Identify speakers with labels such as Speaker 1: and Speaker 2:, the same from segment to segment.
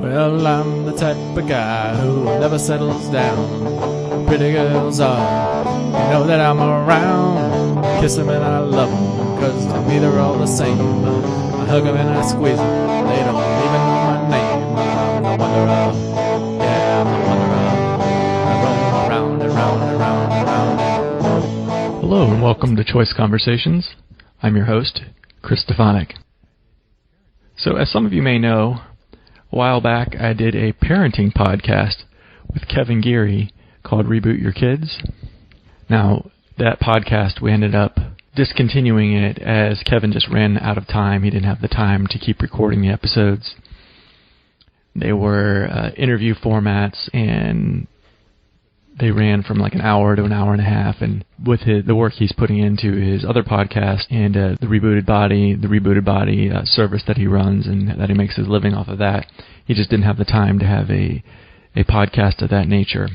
Speaker 1: Well, I'm the type of guy who never settles down. Pretty girls are, you know that I'm around. Kiss them and I love them, 'cause to me they're all the same. I hug them and I squeeze them, they don't even know my name. I'm the wanderer, yeah, I'm the wanderer. I roam around and round and round and round.
Speaker 2: Hello and welcome to Choice Conversations. I'm your host, Chris Stefanik. So as some of you may know, a while back I did a parenting podcast with Kevin Geary called Reboot Your Kids. Now, that podcast, we ended up discontinuing it as Kevin just ran out of time. He didn't have the time to keep recording the episodes. They were interview formats, and they ran from like an hour to an hour and a half. And with the work he's putting into his other podcast and the Rebooted Body service that he runs and that he makes his living off of that, he just didn't have the time to have a podcast of that nature.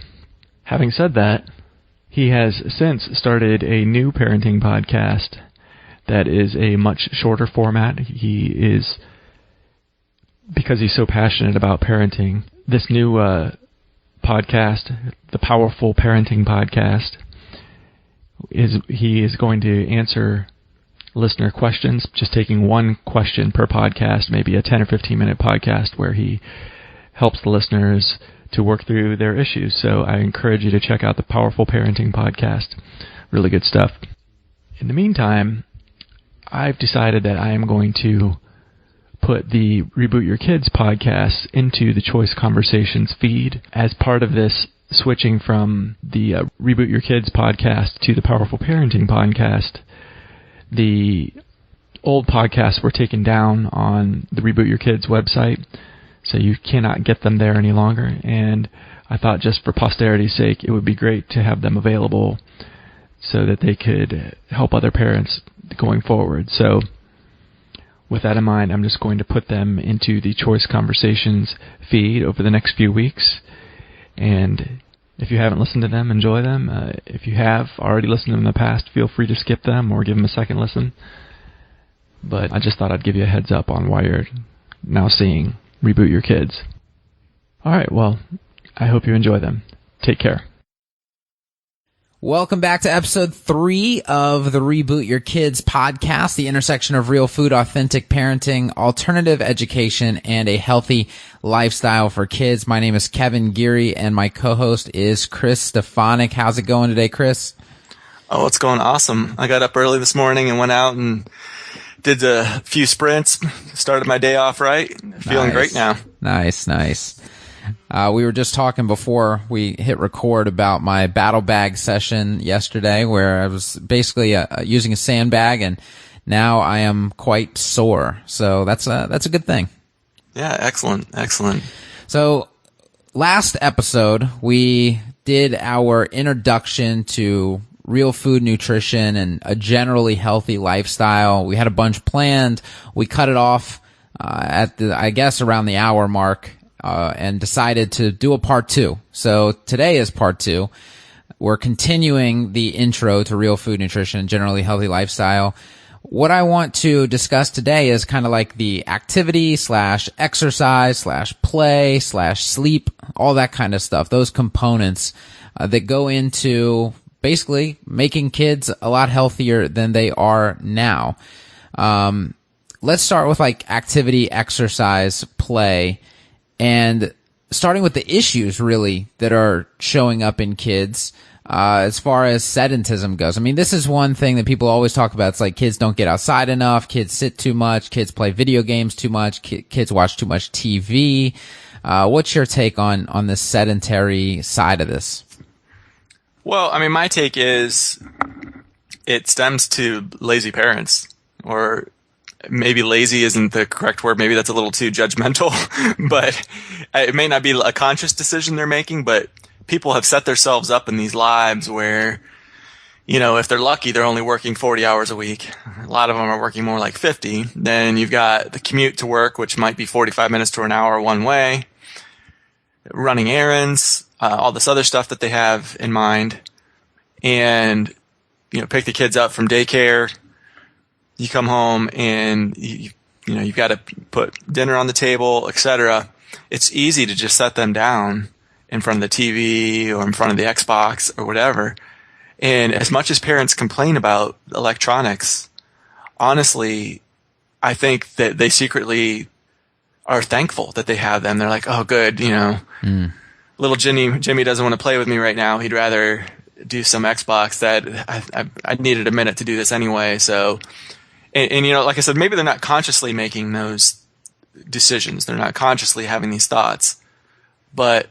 Speaker 2: Having said that, he has since started a new parenting podcast that is a much shorter format. He is, because he's so passionate about parenting, this new podcast, the Powerful Parenting Podcast, he is going to answer listener questions, just taking one question per podcast, maybe a 10 or 15 minute podcast where he helps the listeners to work through their issues. So I encourage you to check out the Powerful Parenting Podcast. Really good stuff. In the meantime, I've decided that I am going to put the Reboot Your Kids podcast into the Choice Conversations feed as part of this switching from the Reboot Your Kids podcast to the Powerful Parenting podcast. The old podcasts were taken down on the Reboot Your Kids website, so you cannot get them there any longer. And I thought just for posterity's sake, it would be great to have them available so that they could help other parents going forward. So with that in mind, I'm just going to put them into the Choice Conversations feed over the next few weeks. And if you haven't listened to them, enjoy them. If you have already listened to them in the past, feel free to skip them or give them a second listen. But I just thought I'd give you a heads up on why you're now seeing Reboot Your Kids. All right, well, I hope you enjoy them. Take care.
Speaker 3: Welcome back to episode 3 of the Reboot Your Kids podcast, the intersection of real food, authentic parenting, alternative education, and a healthy lifestyle for kids. My name is Kevin Geary, and my co-host is Chris Stefanik. How's it going today, Chris?
Speaker 4: Oh, it's going awesome. I got up early this morning and went out and did a few sprints, started my day off right. Feeling great now. Nice.
Speaker 3: We were just talking before we hit record about my battle bag session yesterday, where I was basically using a sandbag, and now I am quite sore. So that's a good thing.
Speaker 4: Yeah, excellent.
Speaker 3: So last episode, we did our introduction to real food nutrition and a generally healthy lifestyle. We had a bunch planned. We cut it off at around the hour mark. And decided to do a part 2. So today is part 2. We're continuing the intro to real food nutrition and generally healthy lifestyle. What I want to discuss today is kind of like the activity / exercise / play / sleep, all that kind of stuff. Those components that go into basically making kids a lot healthier than they are now. Let's start with like activity, exercise, play. And starting with the issues, really, that are showing up in kids as far as sedentism goes. I mean, this is one thing that people always talk about. It's like kids don't get outside enough, kids sit too much, kids play video games too much, kids watch too much TV. What's your take on the sedentary side of this?
Speaker 4: Well, I mean, my take is it stems to lazy parents, or maybe lazy isn't the correct word. Maybe that's a little too judgmental, but it may not be a conscious decision they're making, but people have set themselves up in these lives where, you know, if they're lucky, they're only working 40 hours a week. A lot of them are working more like 50. Then you've got the commute to work, which might be 45 minutes to an hour one way, running errands, all this other stuff that they have in mind. And, you know, pick the kids up from daycare. You come home and you've got to put dinner on the table, etc. it's easy to just set them down in front of the TV or in front of the Xbox or whatever. And as much as parents complain about electronics, honestly, I think that they secretly are thankful that they have them. They're like, oh, good, little Jimmy doesn't want to play with me right now. He'd rather do some Xbox. That I needed a minute to do this anyway. So, and like I said, maybe they're not consciously making those decisions. They're not consciously having these thoughts, but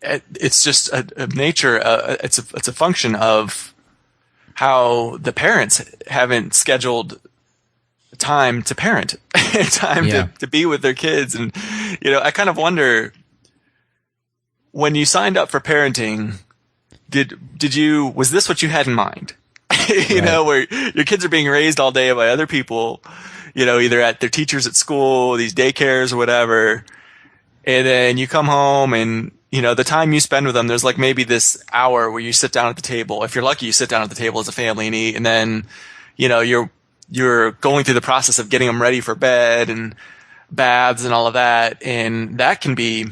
Speaker 4: it's just a nature. It's a function of how the parents haven't scheduled time to parent, time to be with their kids. And, I kind of wonder, when you signed up for parenting, was this what you had in mind? Where your kids are being raised all day by other people, either at their teachers at school, these daycares or whatever. And then you come home and, the time you spend with them, there's like maybe this hour where you sit down at the table. If you're lucky, you sit down at the table as a family and eat. And then, you're going through the process of getting them ready for bed and baths and all of that. And that can be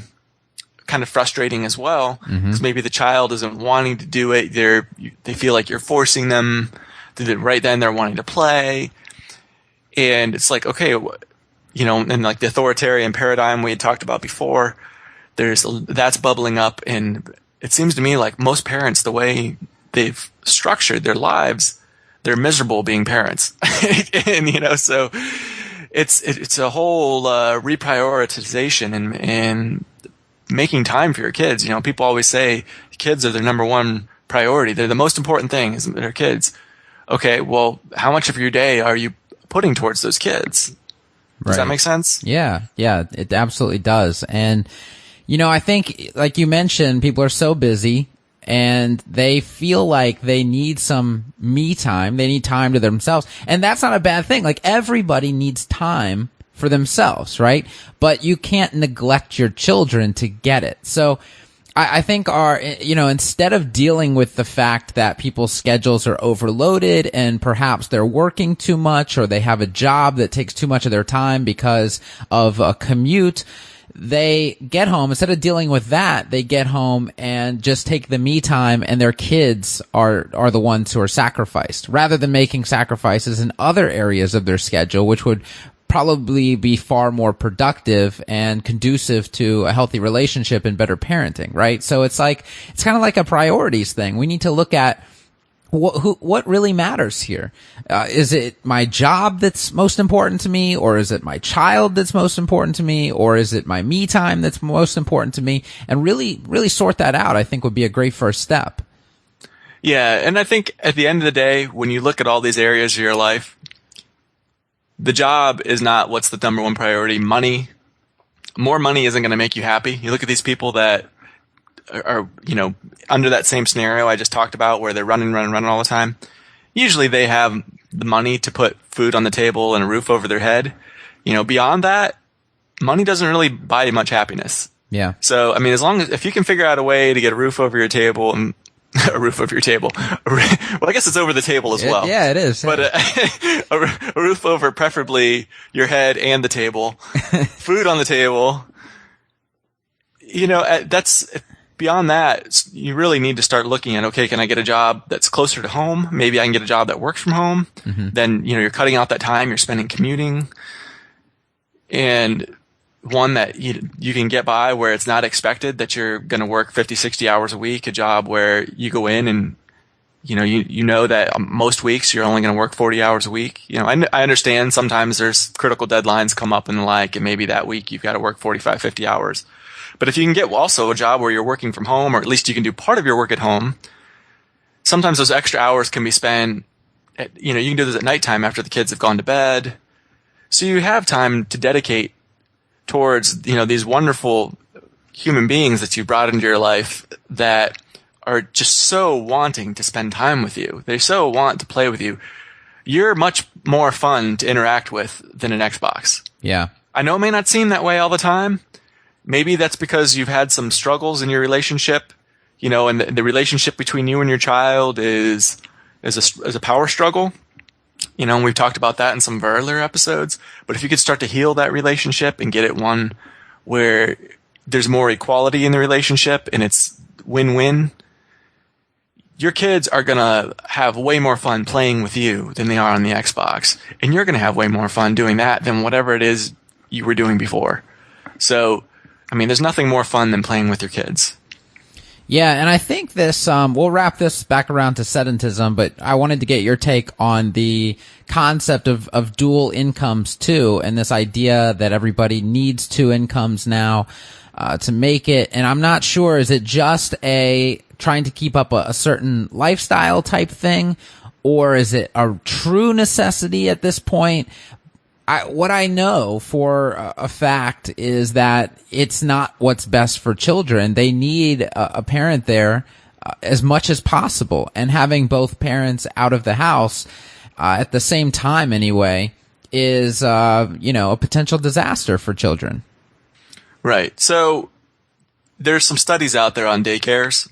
Speaker 4: kind of frustrating as well, because maybe the child isn't wanting to do it. They feel like you're forcing them. Right then they're wanting to play. And it's like, okay, and like the authoritarian paradigm we had talked about before, that's bubbling up. And it seems to me like most parents, the way they've structured their lives, they're miserable being parents. And, so it's a whole reprioritization and making time for your kids. People always say kids are their number one priority. They're the most important thing is their kids. Okay, well, how much of your day are you putting towards those kids? Does that make sense?
Speaker 3: Yeah, it absolutely does. And, I think, like you mentioned, people are so busy and they feel like they need some me time. They need time to themselves. And that's not a bad thing. Like, everybody needs time for themselves, right? But you can't neglect your children to get it. So I think instead of dealing with the fact that people's schedules are overloaded and perhaps they're working too much or they have a job that takes too much of their time because of a commute, they get home, instead of dealing with that, they get home and just take the me time, and their kids are the ones who are sacrificed, rather than making sacrifices in other areas of their schedule, which would probably be far more productive and conducive to a healthy relationship and better parenting, right? So it's kind of like a priorities thing. We need to look at what really matters here. Is it my job that's most important to me, or is it my child that's most important to me, or is it my me time that's most important to me? And really, really sort that out, I think, would be a great first step.
Speaker 4: Yeah, and I think at the end of the day, when you look at all these areas of your life, the job is not what's the number one priority. More money isn't going to make you happy. You look at these people that are, under that same scenario I just talked about, where they're running all the time. Usually they have the money to put food on the table and a roof over their head. Beyond that, money doesn't really buy you much happiness.
Speaker 3: Yeah.
Speaker 4: So, if you can figure out a way to get a roof over your table and a roof over your table. Well, I guess it's over the table as well.
Speaker 3: Yeah, it is.
Speaker 4: But a roof over preferably your head and the table, food on the table. That's beyond that. You really need to start looking at, okay, can I get a job that's closer to home? Maybe I can get a job that works from home. Then, you're cutting out that time you're spending commuting, and one that you can get by where it's not expected that you're going to work 50, 60 hours a week, a job where you go in and, you know that most weeks you're only going to work 40 hours a week. I understand sometimes there's critical deadlines come up and the like, and maybe that week you've got to work 45, 50 hours. But if you can get also a job where you're working from home, or at least you can do part of your work at home, sometimes those extra hours can be spent you can do this at nighttime after the kids have gone to bed. So you have time to dedicate towards, these wonderful human beings that you brought into your life that are just so wanting to spend time with you. They so want to play with you. You're much more fun to interact with than an Xbox.
Speaker 3: Yeah.
Speaker 4: I know it may not seem that way all the time. Maybe that's because you've had some struggles in your relationship, and the relationship between you and your child is a power struggle. You know, and we've talked about that in some of our earlier episodes. But if you could start to heal that relationship and get it one where there's more equality in the relationship and it's win-win, your kids are going to have way more fun playing with you than they are on the Xbox. And you're going to have way more fun doing that than whatever it is you were doing before. So, I mean, there's nothing more fun than playing with your kids.
Speaker 3: Yeah, and I think this, we'll wrap this back around to sedentism, but I wanted to get your take on the concept of dual incomes too, and this idea that everybody needs two incomes now to make it. And I'm not sure, is it just a trying to keep up a certain lifestyle type thing, or is it a true necessity at this point? What I know for a fact is that it's not what's best for children. They need a parent there as much as possible. And having both parents out of the house at the same time anyway is, a potential disaster for children.
Speaker 4: Right. So there's some studies out there on daycares,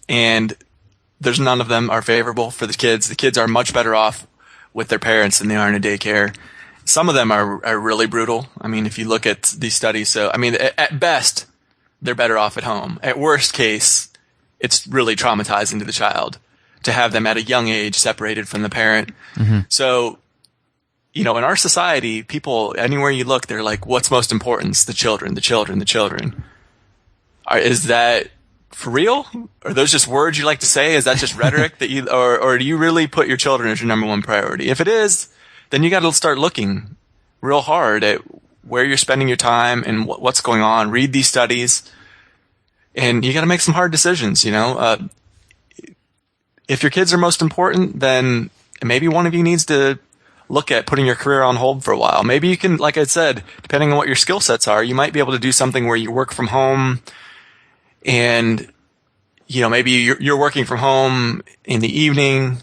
Speaker 4: and there's none of them are favorable for the kids. The kids are much better off with their parents than they are in a daycare. Some of them are really brutal. I mean, if you look at these studies, so, I mean, at best, they're better off at home. At worst case, it's really traumatizing to the child to have them at a young age separated from the parent. Mm-hmm. So, in our society, people, anywhere you look, they're like, what's most important? It's the children, the children, the children. Is that for real? Are those just words you like to say? Is that just rhetoric that you, or do you really put your children as your number one priority? If it is, then you got to start looking real hard at where you're spending your time and what's going on. Read these studies, and you got to make some hard decisions. If your kids are most important, then maybe one of you needs to look at putting your career on hold for a while. Maybe you can, like I said, depending on what your skill sets are, you might be able to do something where you work from home, and maybe you're working from home in the evening.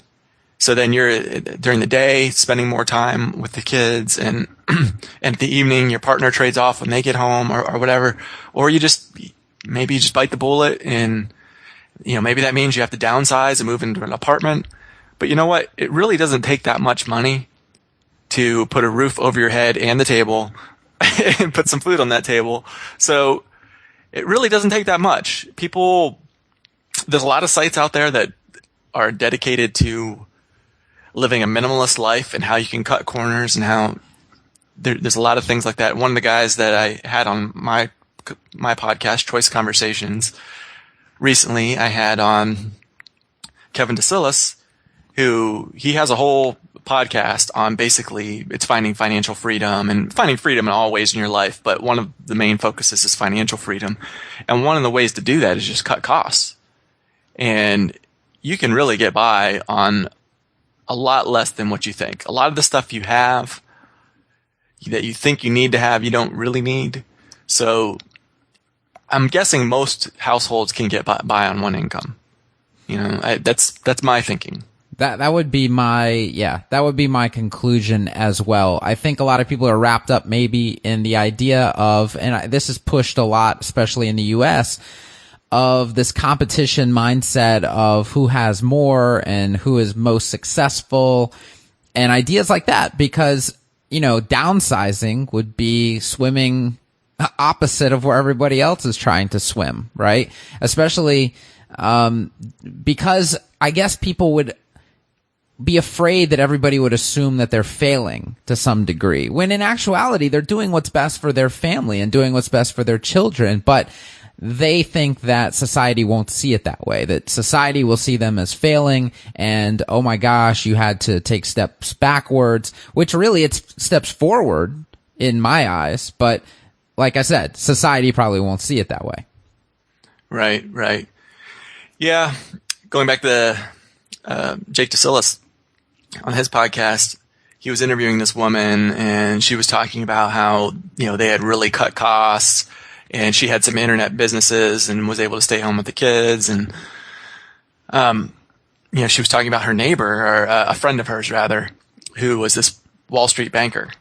Speaker 4: So then you're during the day spending more time with the kids, and at the evening your partner trades off when they get home or whatever. Or you just bite the bullet, and maybe that means you have to downsize and move into an apartment. But you know what? It really doesn't take that much money to put a roof over your head and the table and put some food on that table. So it really doesn't take that much. There's a lot of sites out there that are dedicated to living a minimalist life and how you can cut corners, and how there's a lot of things like that. One of the guys that I had on my podcast, Choice Conversations, recently, I had on Kevin DeSillis, who he has a whole podcast on basically it's finding financial freedom and finding freedom in all ways in your life. But one of the main focuses is financial freedom. And one of the ways to do that is just cut costs. And you can really get by on a lot less than what you think. A lot of the stuff you have that you think you need to have, you don't really need. So I'm guessing most households can get by on one income. That's my thinking.
Speaker 3: That would be my conclusion as well. I think a lot of people are wrapped up maybe in the idea of, and this is pushed a lot, especially in the US, of this competition mindset of who has more and who is most successful and ideas like that, because, downsizing would be swimming opposite of where everybody else is trying to swim, right? Especially, because I guess people would be afraid that everybody would assume that they're failing to some degree, when in actuality, they're doing what's best for their family and doing what's best for their children. But they think that society won't see it that way, that society will see them as failing, and, oh my gosh, you had to take steps backwards, which really it's steps forward in my eyes. But like I said, society probably won't see it that way.
Speaker 4: Right. Yeah. Going back to Jake DeSillis on his podcast, he was interviewing this woman, and she was talking about how, they had really cut costs, and she had some internet businesses and was able to stay home with the kids. And, she was talking about her neighbor, or a friend of hers rather, who was this Wall Street banker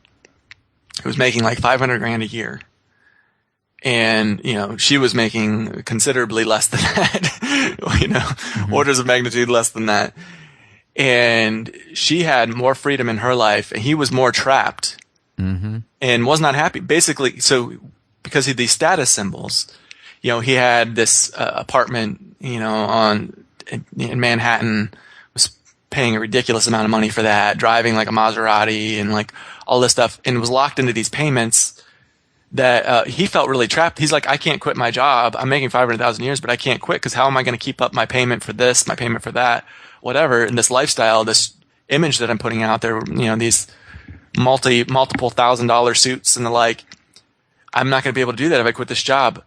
Speaker 4: who was making like $500,000 a year. And, she was making considerably less than that, orders of magnitude less than that. and she had more freedom in her life, and he was more trapped and was not happy. Basically, so because of these status symbols, you know, he had this apartment, you know, in Manhattan, was paying a ridiculous amount of money for that, driving like a Maserati and like all this stuff, and was locked into these payments that he felt really trapped. He's like, I can't quit my job. I'm making $500,000 a year, but I can't quit because how am I going to keep up my payment for this, my payment for that, whatever, and this lifestyle, this image that I'm putting out there, you know, these multiple $1,000 suits and the like. I'm not going to be able to do that if I quit this job.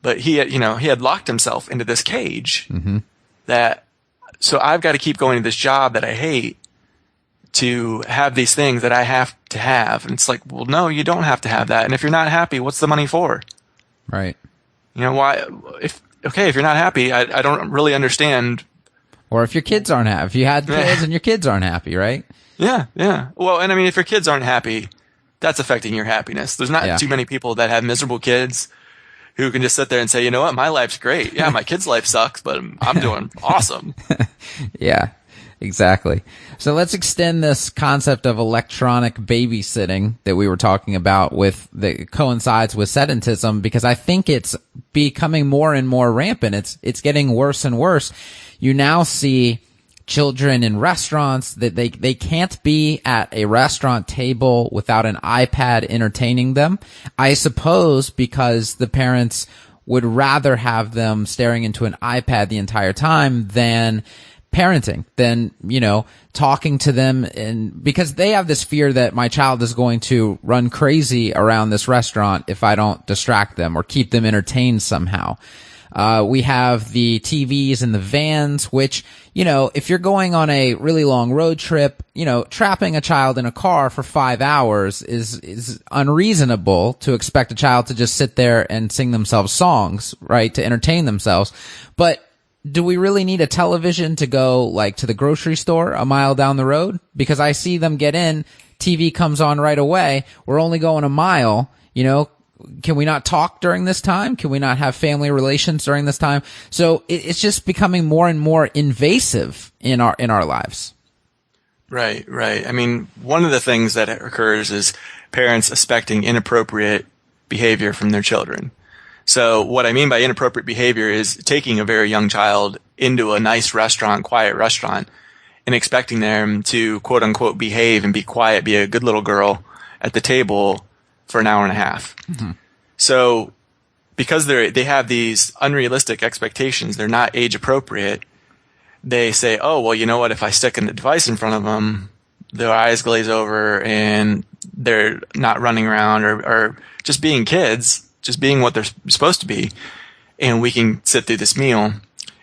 Speaker 4: But he had locked himself into this cage that, so I've got to keep going to this job that I hate to have these things that I have to have. And it's like, well, no, you don't have to have that. And if you're not happy, what's the money for?
Speaker 3: Right.
Speaker 4: You know, why, if you're not happy, I don't really understand.
Speaker 3: Or if your kids aren't happy, if you had kids and your kids aren't happy, right?
Speaker 4: Yeah. Yeah. Well, and I mean, if your kids aren't happy, that's affecting your happiness. There's not too many people that have miserable kids who can just sit there and say, you know what, my life's great. Yeah, my kid's life sucks, but I'm doing awesome.
Speaker 3: Yeah, exactly. So let's extend this concept of electronic babysitting that we were talking about that coincides with sedentism, because I think it's becoming more and more rampant. It's getting worse and worse. You now see children in restaurants that they can't be at a restaurant table without an iPad entertaining them. I suppose because the parents would rather have them staring into an iPad the entire time than parenting, than, you know, talking to them, and because they have this fear that my child is going to run crazy around this restaurant if I don't distract them or keep them entertained somehow. We have the TVs in the vans, which, you know, if you're going on a really long road trip, you know, trapping a child in a car for 5 hours is unreasonable to expect a child to just sit there and sing themselves songs, right, to entertain themselves. But do we really need a television to go, like, to the grocery store a mile down the road? Because I see them get in, TV comes on right away, we're only going a mile, you know. Can we not talk during this time? Can we not have family relations during this time? So it's just becoming more and more invasive in our lives.
Speaker 4: Right. I mean, one of the things that occurs is parents expecting inappropriate behavior from their children. So what I mean by inappropriate behavior is taking a very young child into a nice restaurant, quiet restaurant, and expecting them to quote unquote behave and be quiet, be a good little girl at the table for an hour and a half. So because they have these unrealistic expectations, they're not age appropriate, they say, oh, well, you know what, if I stick a device in front of them, their eyes glaze over and they're not running around or just being kids, just being what they're supposed to be, and we can sit through this meal.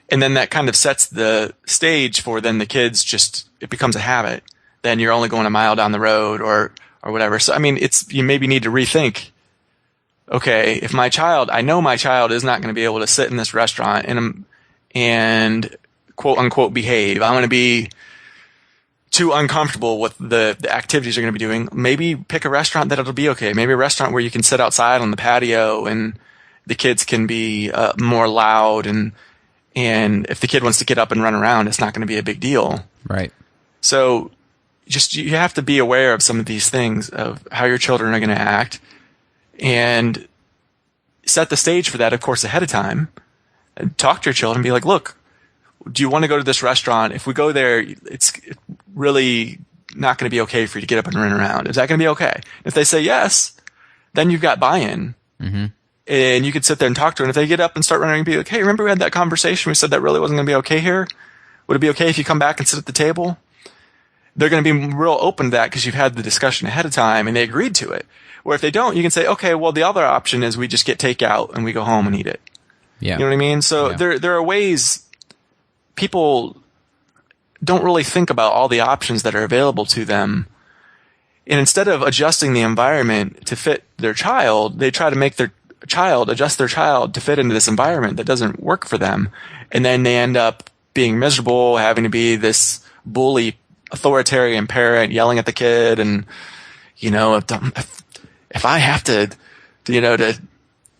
Speaker 4: And then that kind of sets the stage for then the kids it becomes a habit. Then you're only going a mile down the road or whatever. So, I mean, you maybe need to rethink, okay, if I know my child is not going to be able to sit in this restaurant and quote unquote behave. I'm going to be too uncomfortable with the activities you're going to be doing. Maybe pick a restaurant that it'll be okay. Maybe a restaurant where you can sit outside on the patio and the kids can be more loud and if the kid wants to get up and run around, it's not going to be a big deal.
Speaker 3: Right.
Speaker 4: So you have to be aware of some of these things, of how your children are going to act, and set the stage for that, of course, ahead of time. And talk to your children, be like, look, do you want to go to this restaurant? If we go there, it's really not going to be okay for you to get up and run around. Is that going to be okay? If they say yes, then you've got buy-in. And you can sit there and talk to them. And if they get up and start running and be like, hey, remember we had that conversation? We said that really wasn't going to be okay here. Would it be okay if you come back and sit at the table? They're going to be real open to that because you've had the discussion ahead of time and they agreed to it. Or if they don't, you can say, okay, well, the other option is we just get takeout and we go home and eat it.
Speaker 3: Yeah.
Speaker 4: You know what I mean? So there are ways people don't really think about all the options that are available to them. And instead of adjusting the environment to fit their child, they try to make their child adjust their child to fit into this environment that doesn't work for them. And then they end up being miserable, having to be this bully, authoritarian parent yelling at the kid. And, you know, if I have to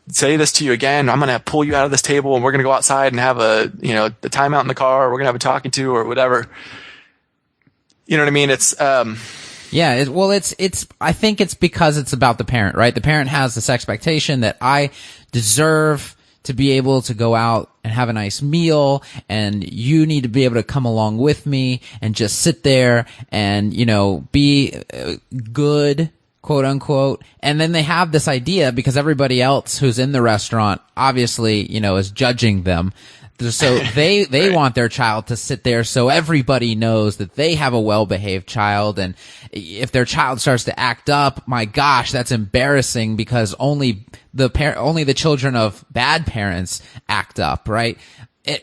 Speaker 4: say this to you again, I'm going to pull you out of this table and we're going to go outside and have a timeout in the car, or we're going to have a talking to or whatever. You know what I mean? It's,
Speaker 3: Yeah, it's, I think it's because it's about the parent, right? The parent has this expectation that I deserve to be able to go out and have a nice meal, and you need to be able to come along with me and just sit there and, be good, quote unquote. And then they have this idea, because everybody else who's in the restaurant obviously, is judging them. So they
Speaker 4: Right.
Speaker 3: want their child to sit there so everybody knows that they have a well-behaved child. And if their child starts to act up, my gosh, that's embarrassing, because only the children of bad parents act up, right?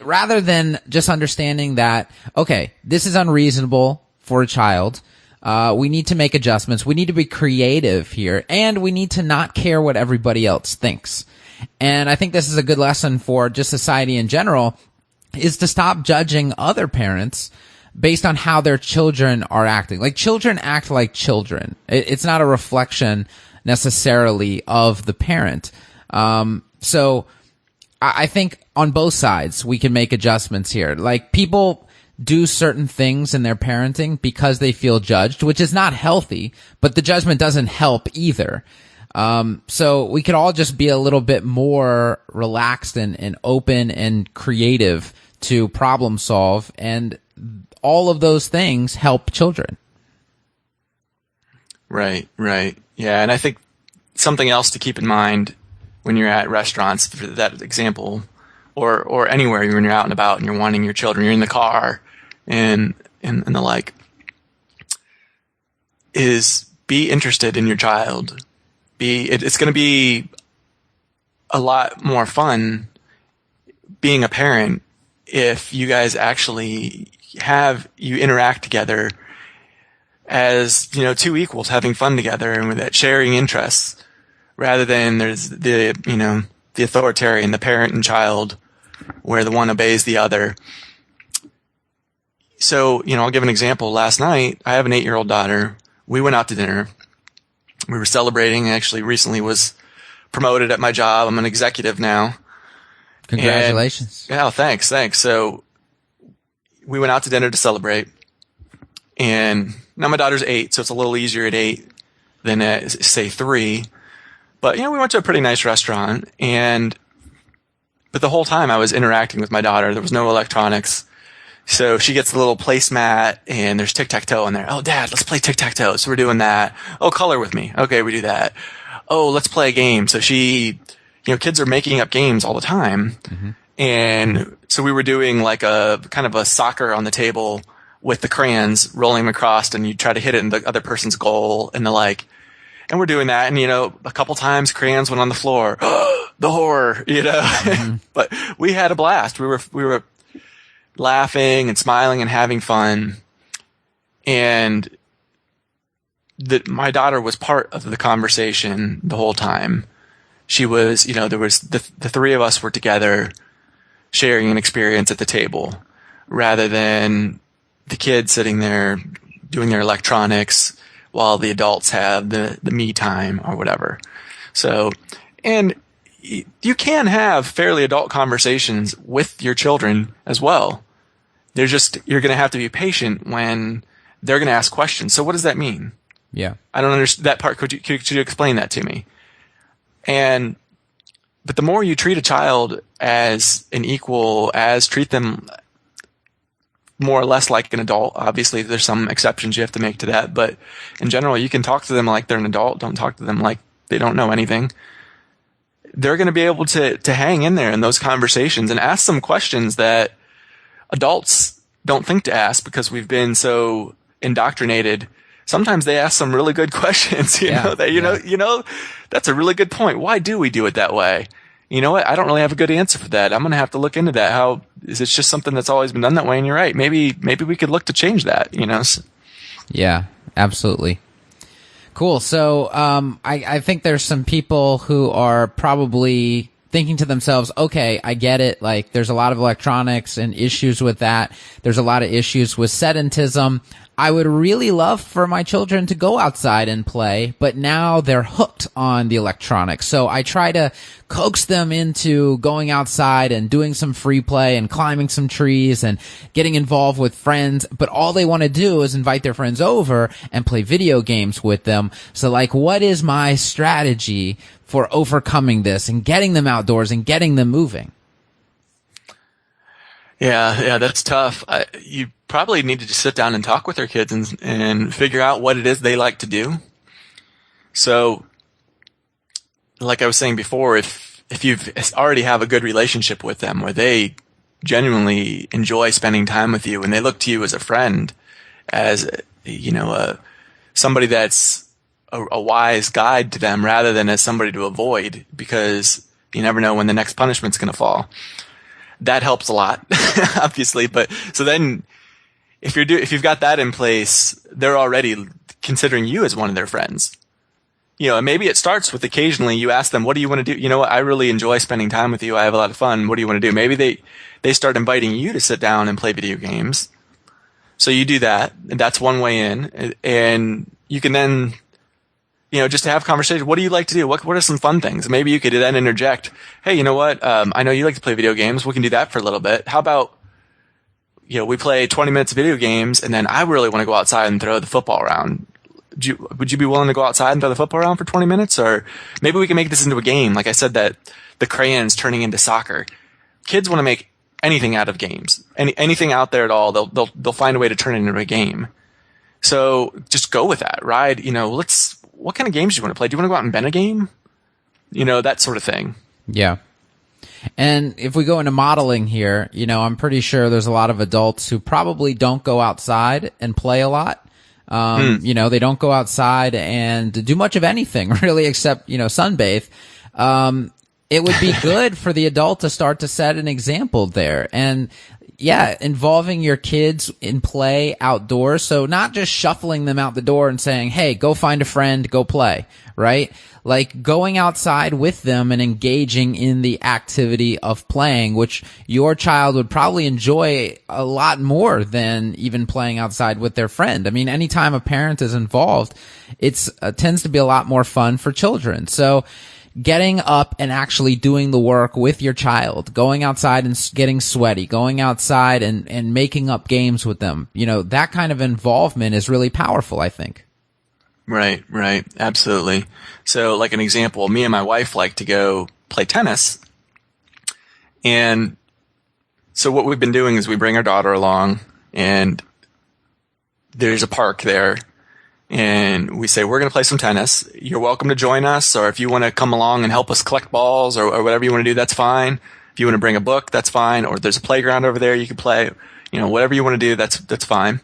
Speaker 3: Rather than just understanding that, okay, this is unreasonable for a child. We need to make adjustments. We need to be creative here, and we need to not care what everybody else thinks. And I think this is a good lesson for just society in general, is to stop judging other parents based on how their children are acting. Like, children act like children. It's not a reflection necessarily of the parent. So I think on both sides we can make adjustments here. Like, people do certain things in their parenting because they feel judged, which is not healthy, but the judgment doesn't help either. So we could all just be a little bit more relaxed and open and creative to problem solve, and all of those things help children.
Speaker 4: Right. Yeah, and I think something else to keep in mind when you're at restaurants, for that example, or anywhere when you're out and about and you're wanting your children, you're in the car and the like, is be interested in your child. It's going to be a lot more fun being a parent if you guys actually you interact together as, two equals having fun together and with that sharing interests, rather than there's the authoritarian, the parent and child, where the one obeys the other. So, I'll give an example. Last night, I have an 8-year-old daughter. We went out to dinner. We were celebrating. Actually, recently was promoted at my job. I'm an executive now.
Speaker 3: Congratulations.
Speaker 4: Thanks. So we went out to dinner to celebrate. And now my daughter's 8, so it's a little easier at 8 than at, say, 3. But, we went to a pretty nice restaurant. But the whole time I was interacting with my daughter. There was no electronics. So she gets the little placemat, and there's tic-tac-toe in there. Oh, Dad, let's play tic-tac-toe. So we're doing that. Oh, color with me. Okay, we do that. Oh, let's play a game. So kids are making up games all the time. Mm-hmm. And so we were doing like a kind of a soccer on the table with the crayons, rolling them across, and you try to hit it in the other person's goal and the like. And we're doing that. And, a couple times crayons went on the floor. The horror, Mm-hmm. But we had a blast. We were laughing and smiling and having fun. And my daughter was part of the conversation the whole time. She was, there was the three of us were together sharing an experience at the table, rather than the kids sitting there doing their electronics while the adults have the me time or whatever. So, and you can have fairly adult conversations with your children as well. You're going to have to be patient when they're going to ask questions. So what does that mean?
Speaker 3: Yeah.
Speaker 4: I don't understand that part. Could you explain that to me? But the more you treat a child as an equal, treat them more or less like an adult. Obviously, there's some exceptions you have to make to that, but in general, you can talk to them like they're an adult. Don't talk to them like they don't know anything. They're going to be able to hang in there in those conversations and ask some questions that adults don't think to ask because we've been so indoctrinated. Sometimes they ask some really good questions, you know, that's a really good point. Why do we do it that way? You know what? I don't really have a good answer for that. I'm going to have to look into that. How is it just something that's always been done that way? And you're right. Maybe we could look to change that,
Speaker 3: Yeah, absolutely. Cool. So, I think there's some people who are probably thinking to themselves, okay, I get it. Like, there's a lot of electronics and issues with that. There's a lot of issues with sedentism. I would really love for my children to go outside and play, but now they're hooked on the electronics. So I try to coax them into going outside and doing some free play and climbing some trees and getting involved with friends. But all they want to do is invite their friends over and play video games with them. So, like, what is my strategy for overcoming this and getting them outdoors and getting them moving?
Speaker 4: Yeah, that's tough. You probably need to just sit down and talk with their kids and figure out what it is they like to do. So, like I was saying before, if you've already have a good relationship with them where they genuinely enjoy spending time with you and they look to you as a friend, as, you know, somebody that's a wise guide to them rather than as somebody to avoid, because you never know when the next punishment's going to fall. That helps a lot, obviously. But so then, if you've got that in place, they're already considering you as one of their friends. You know, and maybe it starts with occasionally you ask them, "What do you want to do?" You know what? I really enjoy spending time with you. I have a lot of fun. What do you want to do? Maybe they start inviting you to sit down and play video games. So you do that. And that's one way in, and you can then, you know, just to have conversations. What do you like to do? What are some fun things? Maybe you could then interject, hey, you know what? I know you like to play video games. We can do that for a little bit. How about, you know, we play 20 minutes of video games and then I really want to go outside and throw the football around. Would you be willing to go outside and throw the football around for 20 minutes? Or maybe we can make this into a game. Like I said, that the crayons turning into soccer. Kids want to make anything out of games. Anything out there at all, they'll find a way to turn it into a game. So just go with that, right? You know, what kind of games do you want to play? Do you want to go out and invent a game? You know, that sort of thing. Yeah.
Speaker 3: And if we go into modeling here, you know, I'm pretty sure there's a lot of adults who probably don't go outside and play a lot. You know, they don't go outside and do much of anything really except, you know, sunbathe. It would be good for the adult to start to set an example there. And yeah, involving your kids in play outdoors. So not just shuffling them out the door and saying, hey, go find a friend, go play, right? Like going outside with them and engaging in the activity of playing, which your child would probably enjoy a lot more than even playing outside with their friend. I mean, anytime a parent is involved, it's tends to be a lot more fun for children. So getting up and actually doing the work with your child, going outside and getting sweaty, going outside and making up games with them, you know, that kind of involvement is really powerful, I think.
Speaker 4: Right. Absolutely. So like an example, me and my wife like to go play tennis. And so what we've been doing is we bring our daughter along and there's a park there. And we say, we're going to play some tennis. You're welcome to join us. Or if you want to come along and help us collect balls or whatever you want to do, that's fine. If you want to bring a book, that's fine. Or there's a playground over there you can play. You know, whatever you want to do, that's fine.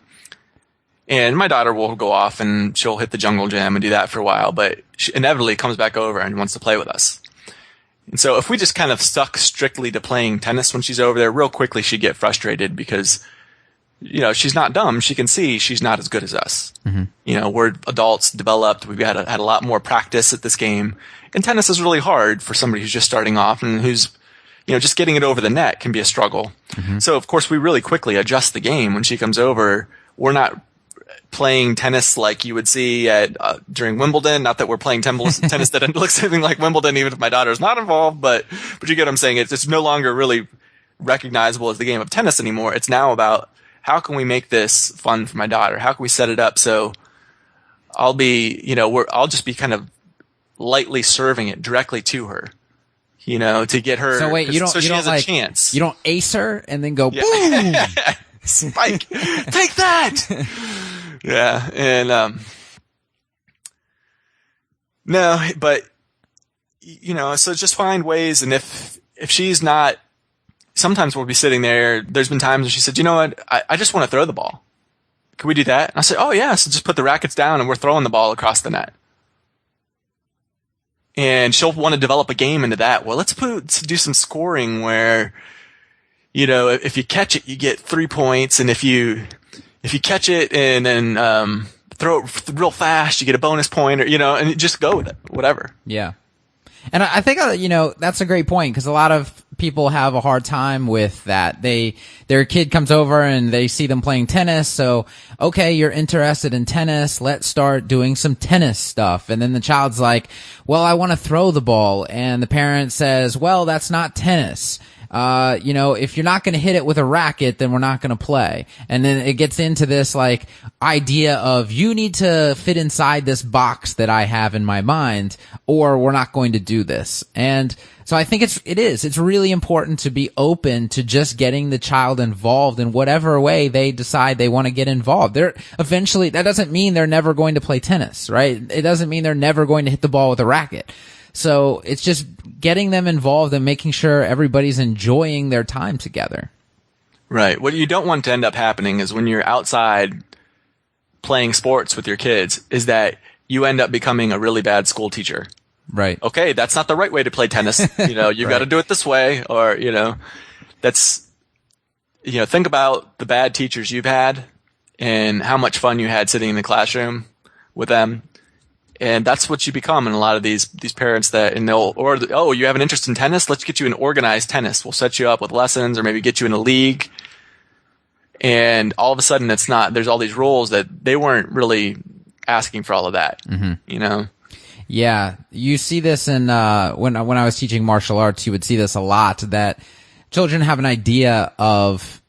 Speaker 4: And my daughter will go off and she'll hit the jungle gym and do that for a while. But she inevitably comes back over and wants to play with us. And so if we just kind of stuck strictly to playing tennis when she's over there, real quickly she'd get frustrated because, you know, she's not dumb. She can see she's not as good as us. Mm-hmm. You know, we're adults, developed. We've had a lot more practice at this game. And tennis is really hard for somebody who's just starting off and who's, you know, just getting it over the net can be a struggle. Mm-hmm. So, of course, we really quickly adjust the game. When she comes over, we're not playing tennis like you would see at during Wimbledon. Not that we're playing tennis that looks anything like Wimbledon, even if my daughter's not involved. But you get what I'm saying. It's no longer really recognizable as the game of tennis anymore. It's now about, how can we make this fun for my daughter? How can we set it up so I'll just be kind of lightly serving it directly to her, you know, to get her.
Speaker 3: So wait,
Speaker 4: she has a chance.
Speaker 3: You don't ace her and then go boom,
Speaker 4: spike, take that. Yeah, and no, but you know, so just find ways, and if she's not. Sometimes we'll be sitting there. There's been times when she said, you know what? I just want to throw the ball. Can we do that? And I said, oh, yeah. So just put the rackets down and we're throwing the ball across the net. And she'll want to develop a game into that. Well, let's do some scoring where, you know, if you catch it, you get 3 points. And if you catch it and then throw it real fast, you get a bonus point, or, you know, and just go with it, whatever.
Speaker 3: Yeah. And I think, that's a great point, because a lot of people have a hard time with that. Their kid comes over and they see them playing tennis. So, okay, you're interested in tennis. Let's start doing some tennis stuff. And then the child's like, well, I want to throw the ball. And the parent says, well, that's not tennis. If you're not going to hit it with a racket, then we're not going to play. And then it gets into this like idea of you need to fit inside this box that I have in my mind, or we're not going to do this. And so I think it's really important to be open to just getting the child involved in whatever way they decide they want to get involved. That doesn't mean they're never going to play tennis, right? It doesn't mean they're never going to hit the ball with a racket. So it's just getting them involved and making sure everybody's enjoying their time together.
Speaker 4: Right. What you don't want to end up happening is when you're outside playing sports with your kids is that you end up becoming a really bad school teacher.
Speaker 3: Right.
Speaker 4: Okay, that's not the right way to play tennis. You've got to do it this way, or, think about the bad teachers you've had and how much fun you had sitting in the classroom with them. And that's what you become in a lot of these parents you have an interest in tennis? Let's get you in organized tennis. We'll set you up with lessons or maybe get you in a league. And all of a sudden there's all these rules that they weren't really asking for all of that,
Speaker 3: Yeah. You see this in, when I was teaching martial arts, you would see this a lot, that children have an idea of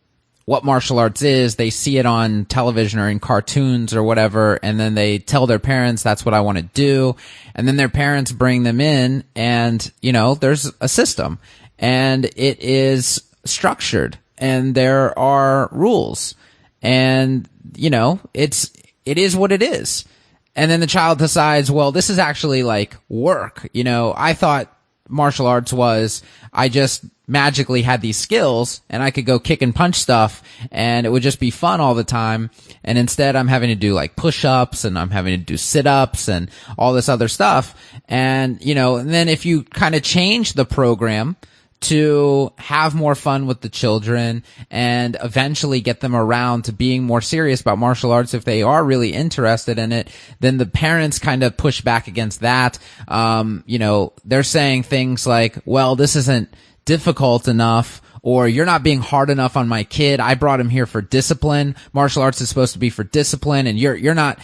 Speaker 3: what martial arts is. They see it on television or in cartoons or whatever, and then they tell their parents, that's what I want to do. And then their parents bring them in, and, there's a system, and it is structured, and there are rules, and, it is what it is. And then the child decides, well, this is actually like work. I thought martial arts was, I just magically had these skills and I could go kick and punch stuff and it would just be fun all the time. And instead I'm having to do like push-ups and I'm having to do sit-ups and all this other stuff. And, and then if you kind of change the program to have more fun with the children and eventually get them around to being more serious about martial arts if they are really interested in it, then the parents kind of push back against that. They're saying things like, well, this isn't difficult enough, or you're not being hard enough on my kid. I brought him here for discipline. Martial arts is supposed to be for discipline, and you're not,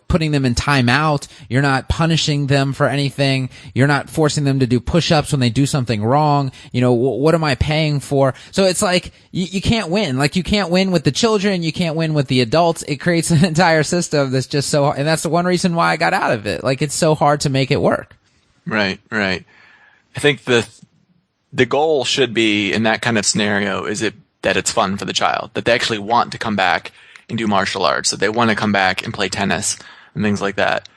Speaker 3: putting them in timeout. You're not punishing them for anything. You're not forcing them to do push-ups when they do something wrong. What am I paying for? So it's like, you can't win. Like, you can't win with the children. You can't win with the adults. It creates an entire system that's just so, and that's the one reason why I got out of it. Like, it's so hard to make it work.
Speaker 4: Right. I think the goal should be in that kind of scenario that it's fun for the child, that they actually want to come back and do martial arts, that they want to come back and play tennis and things like that.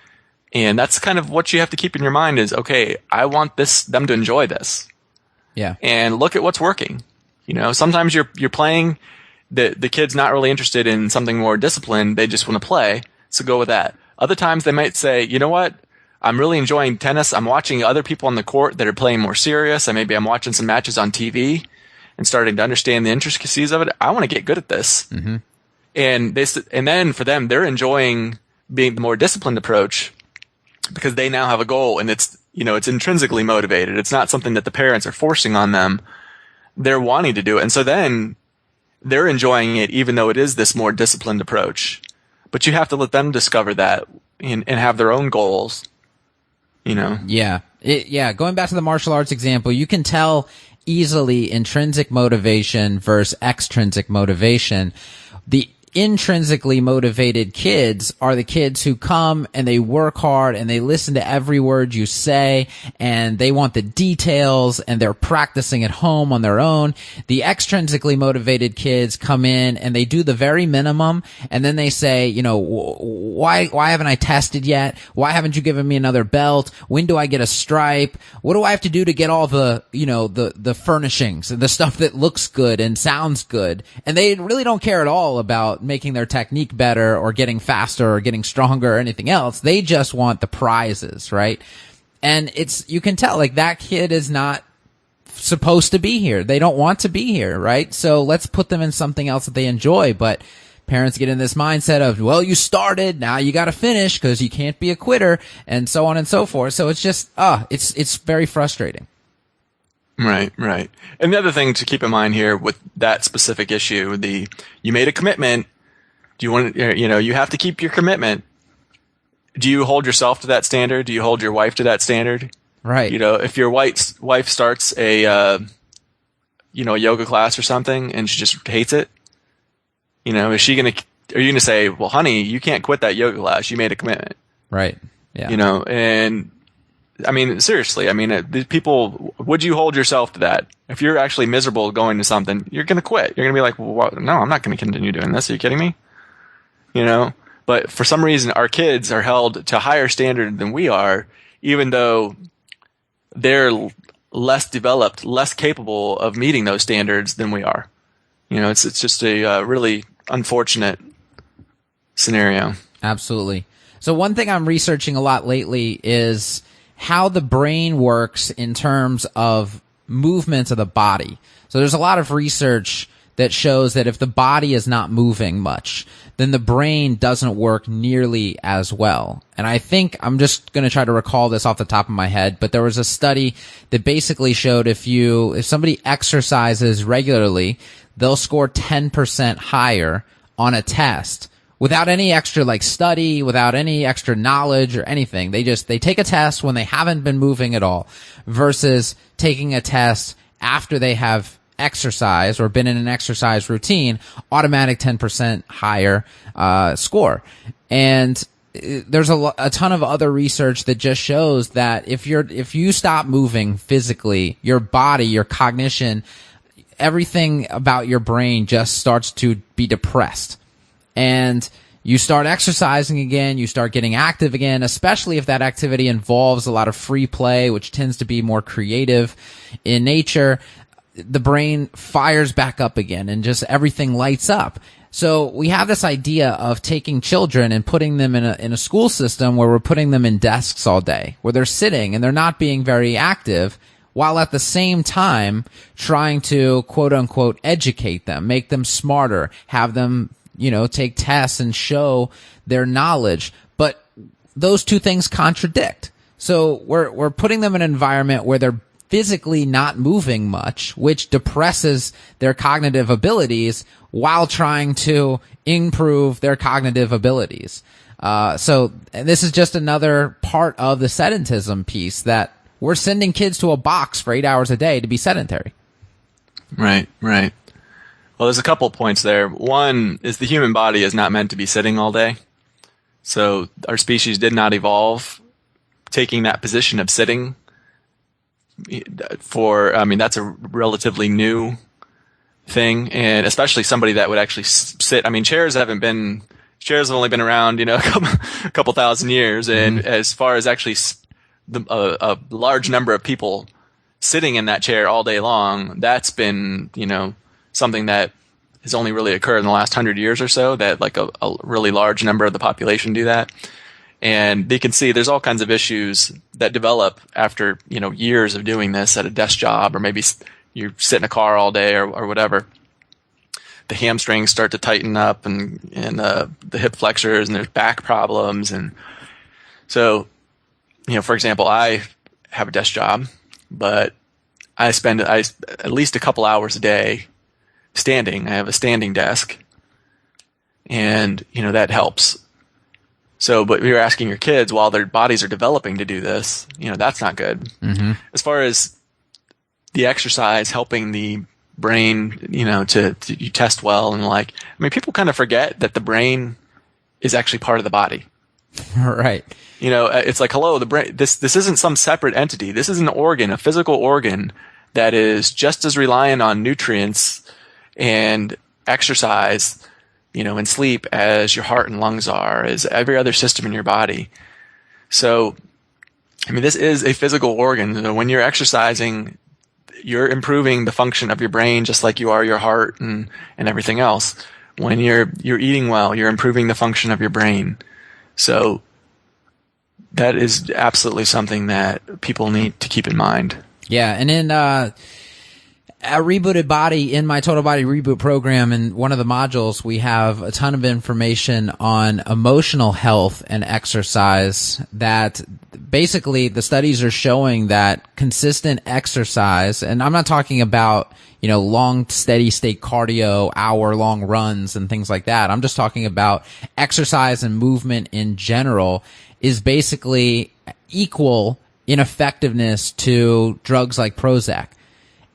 Speaker 4: And that's kind of what you have to keep in your mind is, okay, I want them to enjoy this.
Speaker 3: Yeah.
Speaker 4: And look at what's working. Sometimes you're playing, the kid's not really interested in something more disciplined. They just want to play. So go with that. Other times they might say, you know what? I'm really enjoying tennis. I'm watching other people on the court that are playing more serious. And maybe I'm watching some matches on TV and starting to understand the intricacies of it. I want to get good at this. Mm-hmm. And then for them, they're enjoying being the more disciplined approach because they now have a goal and it's intrinsically motivated. It's not something that the parents are forcing on them. They're wanting to do it. And so then they're enjoying it even though it is this more disciplined approach. But you have to let them discover that and have their own goals.
Speaker 3: Yeah. Going back to the martial arts example, you can tell easily intrinsic motivation versus extrinsic motivation. The intrinsically motivated kids are the kids who come and they work hard and they listen to every word you say and they want the details and they're practicing at home on their own. The extrinsically motivated kids come in and they do the very minimum and then they say, why haven't I tested yet? Why haven't you given me another belt? When do I get a stripe? What do I have to do to get all the, the furnishings, the stuff that looks good and sounds good? And they really don't care at all about making their technique better or getting faster or getting stronger or anything else. They just want the prizes, right? And you can tell, like, that kid is not supposed to be here. They don't want to be here, right? So let's put them in something else that they enjoy. But parents get in this mindset of, well, you started, now you got to finish because you can't be a quitter, and so on and so forth. So it's just, it's very frustrating.
Speaker 4: Right, right. And the other thing to keep in mind here with that specific issue, you made a commitment. Do you want to, you have to keep your commitment. Do you hold yourself to that standard? Do you hold your wife to that standard?
Speaker 3: Right.
Speaker 4: If your wife starts a yoga class or something and she just hates it, are you going to say, well, honey, you can't quit that yoga class. You made a commitment.
Speaker 3: Right. Yeah.
Speaker 4: And I mean, seriously, people, would you hold yourself to that? If you're actually miserable going to something, you're going to quit. You're going to be like, well, no, I'm not going to continue doing this. Are you kidding me? But for some reason, our kids are held to a higher standard than we are, even though they're less developed, less capable of meeting those standards than we are. It's just a really unfortunate scenario.
Speaker 3: Absolutely. So one thing I'm researching a lot lately is how the brain works in terms of movements of the body. So there's a lot of research that shows that if the body is not moving much, then the brain doesn't work nearly as well. And I think I'm just going to try to recall this off the top of my head, but there was a study that basically showed if somebody exercises regularly, they'll score 10% higher on a test without any extra study, without any extra knowledge or anything. They take a test when they haven't been moving at all versus taking a test after they have exercise or been in an exercise routine, automatic 10% higher score. And there's a ton of other research that just shows that if you stop moving physically, your body, your cognition, everything about your brain just starts to be depressed. And you start exercising again, you start getting active again, especially if that activity involves a lot of free play, which tends to be more creative in nature. The brain fires back up again and just everything lights up. So we have this idea of taking children and putting them in a school system where we're putting them in desks all day, where they're sitting and they're not being very active, while at the same time trying to quote unquote educate them, make them smarter, have them, take tests and show their knowledge. But those two things contradict. So we're putting them in an environment where they're physically not moving much, which depresses their cognitive abilities while trying to improve their cognitive abilities. So this is just another part of the sedentism piece, that we're sending kids to a box for 8 hours a day to be sedentary.
Speaker 4: Right, right. Well, there's a couple points there. One is the human body is not meant to be sitting all day. So our species did not evolve taking that position of sitting that's a relatively new thing, and especially somebody that would actually sit. Chairs have only been around, a couple thousand years, and as far as actually a large number of people sitting in that chair all day long, that's been, something that has only really occurred in the last 100 years or so, that a really large number of the population do that. And they can see there's all kinds of issues that develop after, years of doing this at a desk job, or maybe you sit in a car all day or whatever. The hamstrings start to tighten up and the hip flexors, and there's back problems. And so, for example, I have a desk job, but I spend at least a couple hours a day standing. I have a standing desk, and, that helps. So, but you're asking your kids while their bodies are developing to do this, that's not good. Mm-hmm. As far as the exercise helping the brain, to you test well and people kind of forget that the brain is actually part of the body.
Speaker 3: Right.
Speaker 4: It's like, hello, the brain, this isn't some separate entity. This is an organ, a physical organ that is just as reliant on nutrients and exercise, and sleep as your heart and lungs are, as every other system in your body. So, this is a physical organ. When you're exercising, you're improving the function of your brain just like you are your heart and everything else. When you're eating well, you're improving the function of your brain. So that is absolutely something that people need to keep in mind.
Speaker 3: Yeah, and in At Rebooted Body, in my Total Body Reboot program, in one of the modules, we have a ton of information on emotional health and exercise. That basically the studies are showing that consistent exercise, and I'm not talking about, long steady state cardio, hour-long runs and things like that. I'm just talking about exercise and movement in general is basically equal in effectiveness to drugs like Prozac.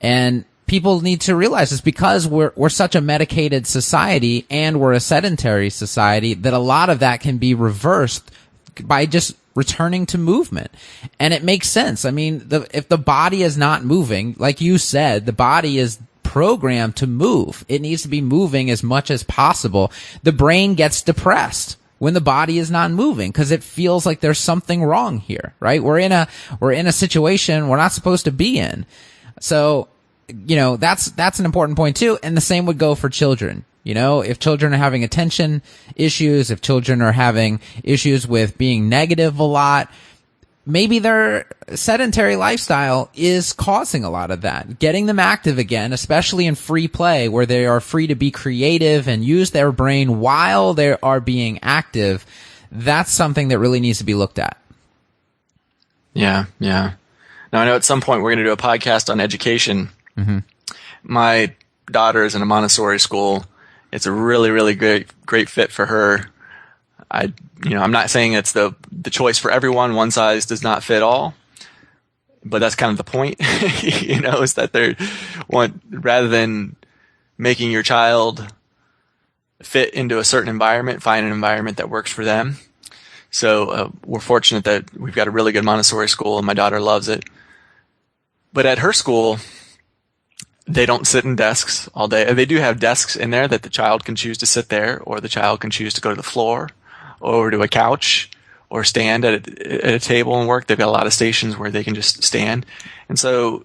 Speaker 3: And people need to realize this because we're such a medicated society and we're a sedentary society that a lot of that can be reversed by just returning to movement. And it makes sense. I mean, if the body is not moving, like you said, the body is programmed to move. It needs to be moving as much as possible. The brain gets depressed when the body is not moving because it feels like there's something wrong here, right? We're in a situation we're not supposed to be in. So, that's an important point too. And the same would go for children. If children are having attention issues, if children are having issues with being negative a lot, maybe their sedentary lifestyle is causing a lot of that. Getting them active again, especially in free play where they are free to be creative and use their brain while they are being active, that's something that really needs to be looked at.
Speaker 4: Yeah. Now, I know at some point we're going to do a podcast on education. Mm-hmm. My daughter is in a Montessori school. It's a really, really great fit for her. I'm not saying it's the choice for everyone. One size does not fit all, but that's kind of the point, is that rather than making your child fit into a certain environment, find an environment that works for them. So we're fortunate that we've got a really good Montessori school and my daughter loves it. But at her school, they don't sit in desks all day. They do have desks in there that the child can choose to sit there, or the child can choose to go to the floor, or to a couch, or stand at a table and work. They've got a lot of stations where they can just stand. And so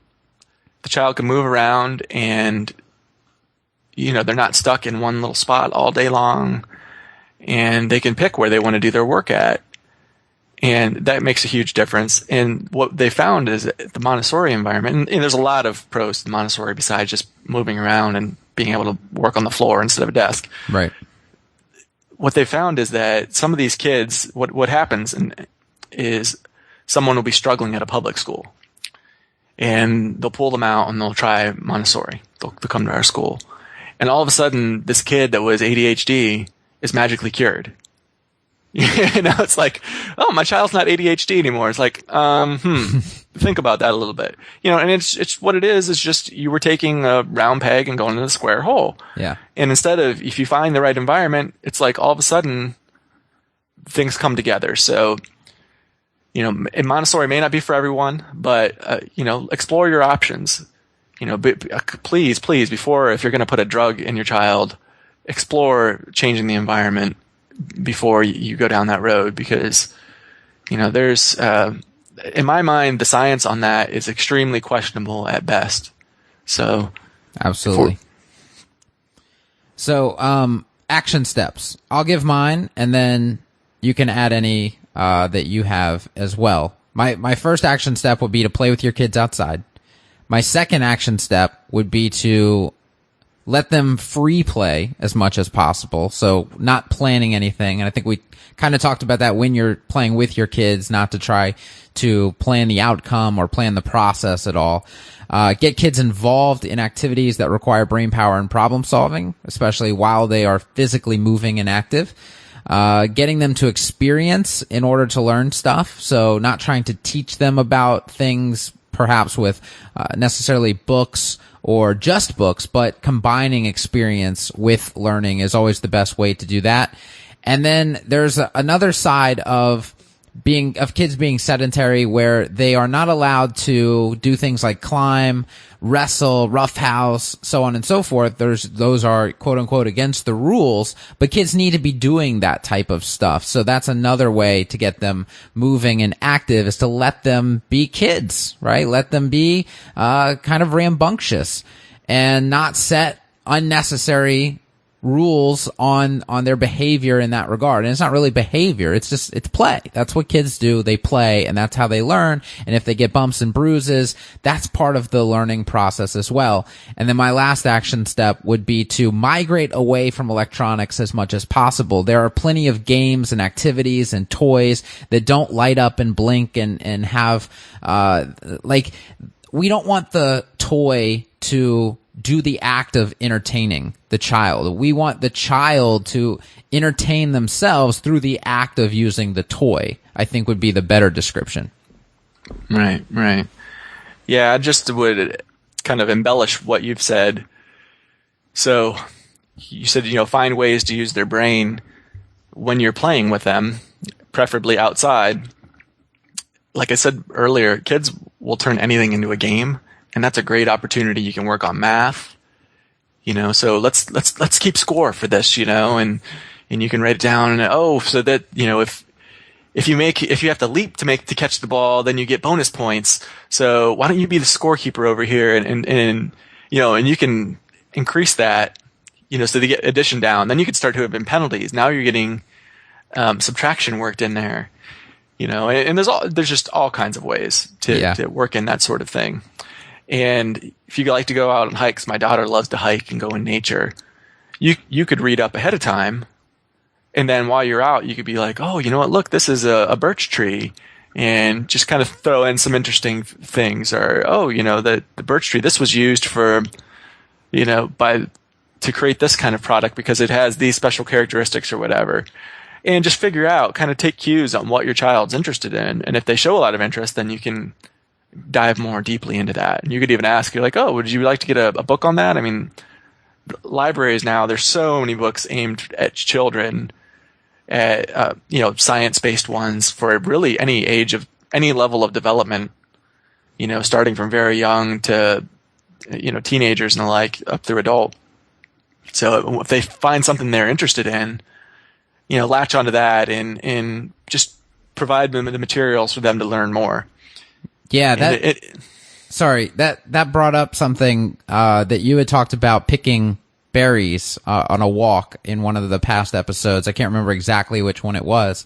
Speaker 4: the child can move around and, they're not stuck in one little spot all day long. And they can pick where they want to do their work at. And that makes a huge difference. And what they found is the Montessori environment, and there's a lot of pros to Montessori besides just moving around and being able to work on the floor instead of a desk.
Speaker 3: Right.
Speaker 4: What they found is that some of these kids, what happens is someone will be struggling at a public school. And they'll pull them out and they'll try Montessori. They'll come to our school. And all of a sudden, this kid that was ADHD is magically cured. It's like, oh, my child's not ADHD anymore. It's like, think about that a little bit. And it's what it is just you were taking a round peg and going into the square hole.
Speaker 3: Yeah.
Speaker 4: And instead of, if you find the right environment, it's like all of a sudden things come together. So, and Montessori may not be for everyone, but, explore your options. Please, before, if you're going to put a drug in your child, explore changing the environment before you go down that road, because there's in my mind the science on that is extremely questionable at best. So
Speaker 3: absolutely. So action steps, I'll give mine and then you can add any that you have as well. My first action step would be to play with your kids outside. My second action step would be to let them free play as much as possible. So not planning anything. And I think we kind of talked about that when you're playing with your kids, not to try to plan the outcome or plan the process at all. Get kids involved in activities that require brain power and problem solving, especially while they are physically moving and active. Getting them to experience in order to learn stuff. So not trying to teach them about things perhaps with necessarily books or just books, but combining experience with learning is always the best way to do that. And then there's another side of kids being sedentary where they are not allowed to do things like climb, wrestle, roughhouse, so on and so forth. Those are quote unquote against the rules, but kids need to be doing that type of stuff. So that's another way to get them moving and active, is to let them be kids, right? Let them be kind of rambunctious and not set unnecessary rules on their behavior in that regard. And it's not really behavior. It's play. That's what kids do. They play, and that's how they learn. And if they get bumps and bruises, that's part of the learning process as well. And then my last action step would be to migrate away from electronics as much as possible. There are plenty of games and activities and toys that don't light up and blink and have, we don't want the toy to do the act of entertaining the child. We want the child to entertain themselves through the act of using the toy, I think would be the better description.
Speaker 4: Right. Yeah, I just would kind of embellish what you've said. So you said, find ways to use their brain when you're playing with them, preferably outside. Like I said earlier, kids will turn anything into a game. And that's a great opportunity. You can work on math, so let's keep score for this, and you can write it down and, so that, if you have to leap to catch the ball, then you get bonus points. So why don't you be the scorekeeper over here and you can increase that, so they get addition down. Then you can start to have penalties. Now you're getting, subtraction worked in there, and there's just all kinds of ways to work in that sort of thing. And if you like to go out on hikes, my daughter loves to hike and go in nature. You could read up ahead of time, and then while you're out, you could be like, oh, you know what? Look, this is a birch tree, and just kind of throw in some interesting things. Or the birch tree, this was used for, to create this kind of product because it has these special characteristics or whatever. And just figure out, kind of take cues on what your child's interested in, and if they show a lot of interest, then you can dive more deeply into that. And you could even ask, you're like, oh, would you like to get a book on that? I mean, libraries now, there's so many books aimed at children, at, science-based ones for really any age of, any level of development, starting from very young to, teenagers and the like, up through adult. So if they find something they're interested in, latch onto that and just provide them the materials for them to learn more.
Speaker 3: Yeah, that brought up something that you had talked about, picking berries on a walk in one of the past episodes. I can't remember exactly which one it was,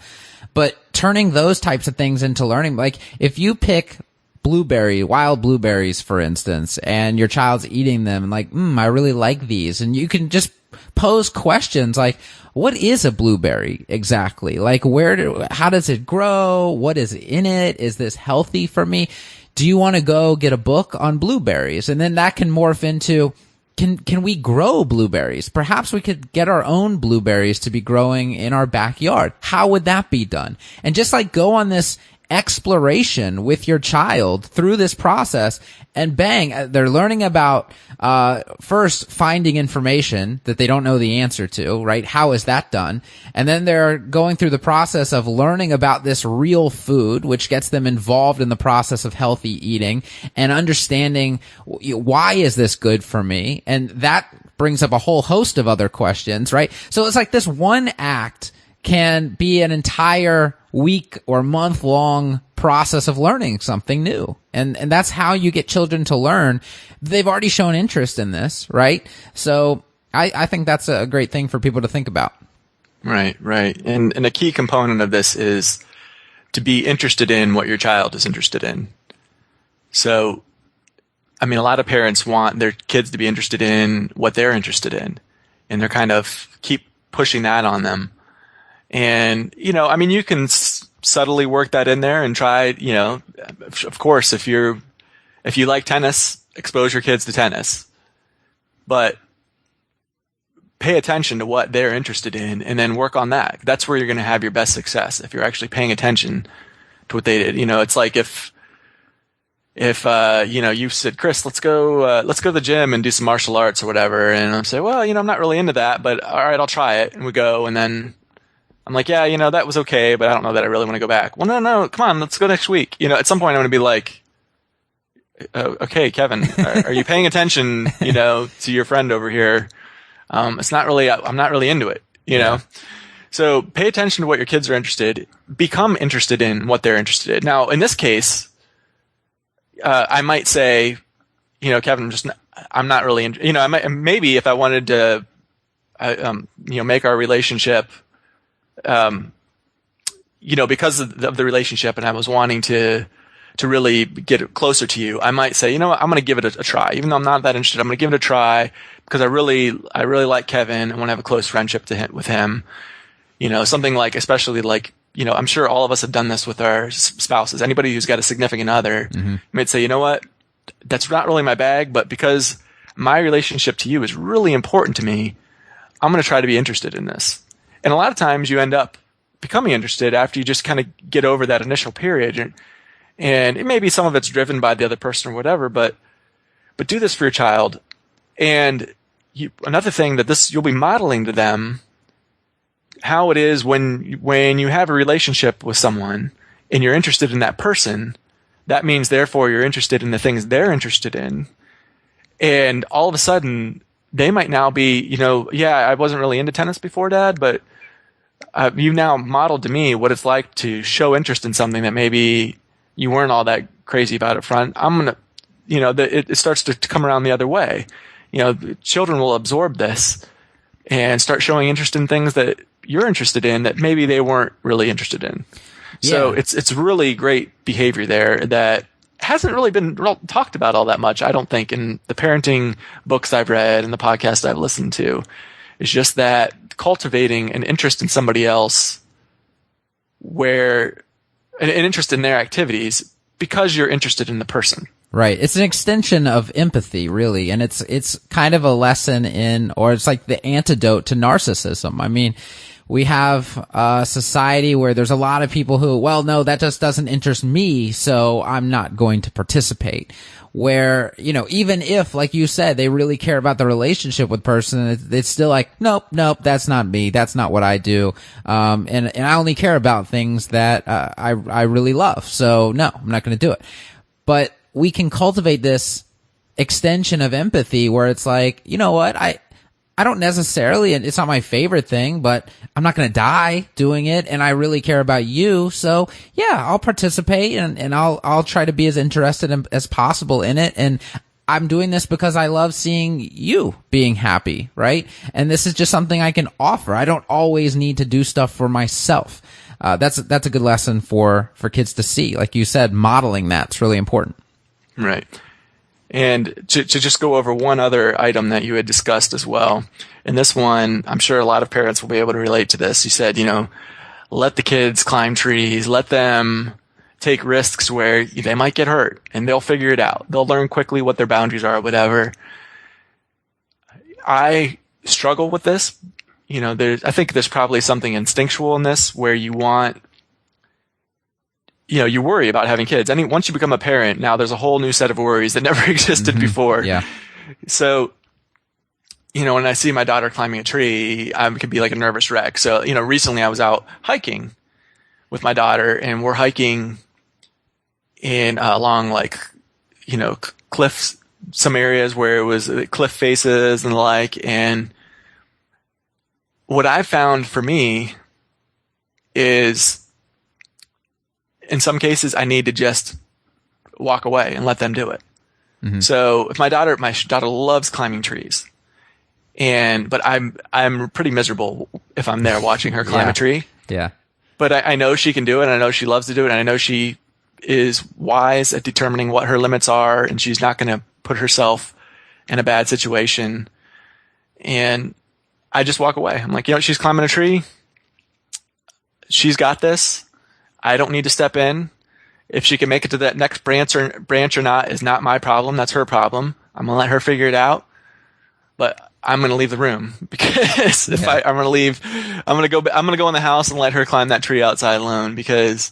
Speaker 3: but turning those types of things into learning, like if you pick wild blueberries, for instance, and your child's eating them and like, I really like these, and you can just pose questions like, what is a blueberry exactly? Like, how does it grow? What is in it? Is this healthy for me? Do you want to go get a book on blueberries? And then that can morph into, can we grow blueberries? Perhaps we could get our own blueberries to be growing in our backyard. How would that be done? And just like go on this exploration with your child through this process, and bang, they're learning about first finding information that they don't know the answer to, right? How is that done? And then they're going through the process of learning about this real food, which gets them involved in the process of healthy eating and understanding, why is this good for me? And that brings up a whole host of other questions, right? So it's like this one act can be an entire week or month long process of learning something new. And that's how you get children to learn. They've already shown interest in this, right? So I think that's a great thing for people to think about.
Speaker 4: Right. And a key component of this is to be interested in what your child is interested in. So, I mean, a lot of parents want their kids to be interested in what they're interested in, and they're kind of keep pushing that on them. And, you can subtly work that in there and try, of course, if you like tennis, expose your kids to tennis, but pay attention to what they're interested in and then work on that. That's where you're going to have your best success, if you're actually paying attention to what they did. It's like if you said, Chris, let's go to the gym and do some martial arts or whatever. And I'm saying, well, I'm not really into that, but all right, I'll try it. And we go, and then I'm like, yeah, that was okay, but I don't know that I really want to go back. Well, no, come on, let's go next week. At some point I'm going to be like, okay, Kevin, are you paying attention, to your friend over here? I'm not really into it,
Speaker 3: Yeah.
Speaker 4: So pay attention to what your kids are interested, become interested in what they're interested in. Now, in this case, I might say, Kevin, I'm not really, maybe if I wanted to make our relationship, because of the relationship, and I was wanting to really get closer to you, I might say, I'm going to give it a try. Even though I'm not that interested, I'm going to give it a try because I really like Kevin. I want to have a close friendship with him. Something like, especially like, I'm sure all of us have done this with our spouses. Anybody who's got a significant other might say, you know what, that's not really my bag, but because my relationship to you is really important to me, I'm going to try to be interested in this. And a lot of times you end up becoming interested after you just kind of get over that initial period. And it may be some of it's driven by the other person or whatever, but do this for your child. And another thing that you'll be modeling to them how it is when you have a relationship with someone and you're interested in that person. That means therefore you're interested in the things they're interested in. And all of a sudden they might now be, I wasn't really into tennis before, Dad, but you've now modeled to me what it's like to show interest in something that maybe you weren't all that crazy about up front. I'm going to, it starts to come around the other way. Children will absorb this and start showing interest in things that you're interested in that maybe they weren't really interested in. Yeah. So it's really great behavior there that hasn't really been talked about all that much, I don't think, in the parenting books I've read and the podcasts I've listened to. It's just that cultivating an interest in somebody else an interest in their activities because you're interested in the person.
Speaker 3: Right. It's an extension of empathy, really. And it's kind of a lesson or it's like the antidote to narcissism. I mean, we have a society where there's a lot of people who, well, no, that just doesn't interest me, so I'm not going to participate. Where, even if, like you said, they really care about the relationship with person, it's still like, nope, that's not me. That's not what I do. And I only care about things that, I really love. So no, I'm not going to do it. But we can cultivate this extension of empathy where it's like, you know what? I don't necessarily, and it's not my favorite thing, but I'm not going to die doing it, and I really care about you. So yeah, I'll participate and I'll try to be as interested as possible in it. And I'm doing this because I love seeing you being happy, right? And this is just something I can offer. I don't always need to do stuff for myself. That's a good lesson for kids to see. Like you said, modeling that's really important.
Speaker 4: Right. And to just go over one other item that you had discussed as well, and this one, I'm sure a lot of parents will be able to relate to this. You said, let the kids climb trees, let them take risks where they might get hurt, and they'll figure it out. They'll learn quickly what their boundaries are, whatever. I struggle with this. I think there's probably something instinctual in this where you want, you worry about having kids. Once you become a parent, now there's a whole new set of worries that never existed before.
Speaker 3: Yeah.
Speaker 4: So, when I see my daughter climbing a tree, I could be like a nervous wreck. So, recently I was out hiking with my daughter, and we're hiking along cliffs, some areas where it was cliff faces and the like. And what I found for me is, in some cases, I need to just walk away and let them do it. Mm-hmm. So if my daughter loves climbing trees, but I'm pretty miserable if I'm there watching her climb a tree.
Speaker 3: Yeah.
Speaker 4: But I know she can do it, and I know she loves to do it, and I know she is wise at determining what her limits are, and she's not going to put herself in a bad situation. And I just walk away. I'm like, she's climbing a tree. She's got this. I don't need to step in. If she can make it to that next branch or not is not my problem. That's her problem. I'm going to let her figure it out. But I'm going to leave the room because I'm going to leave, I'm going to go in the house and let her climb that tree outside alone, because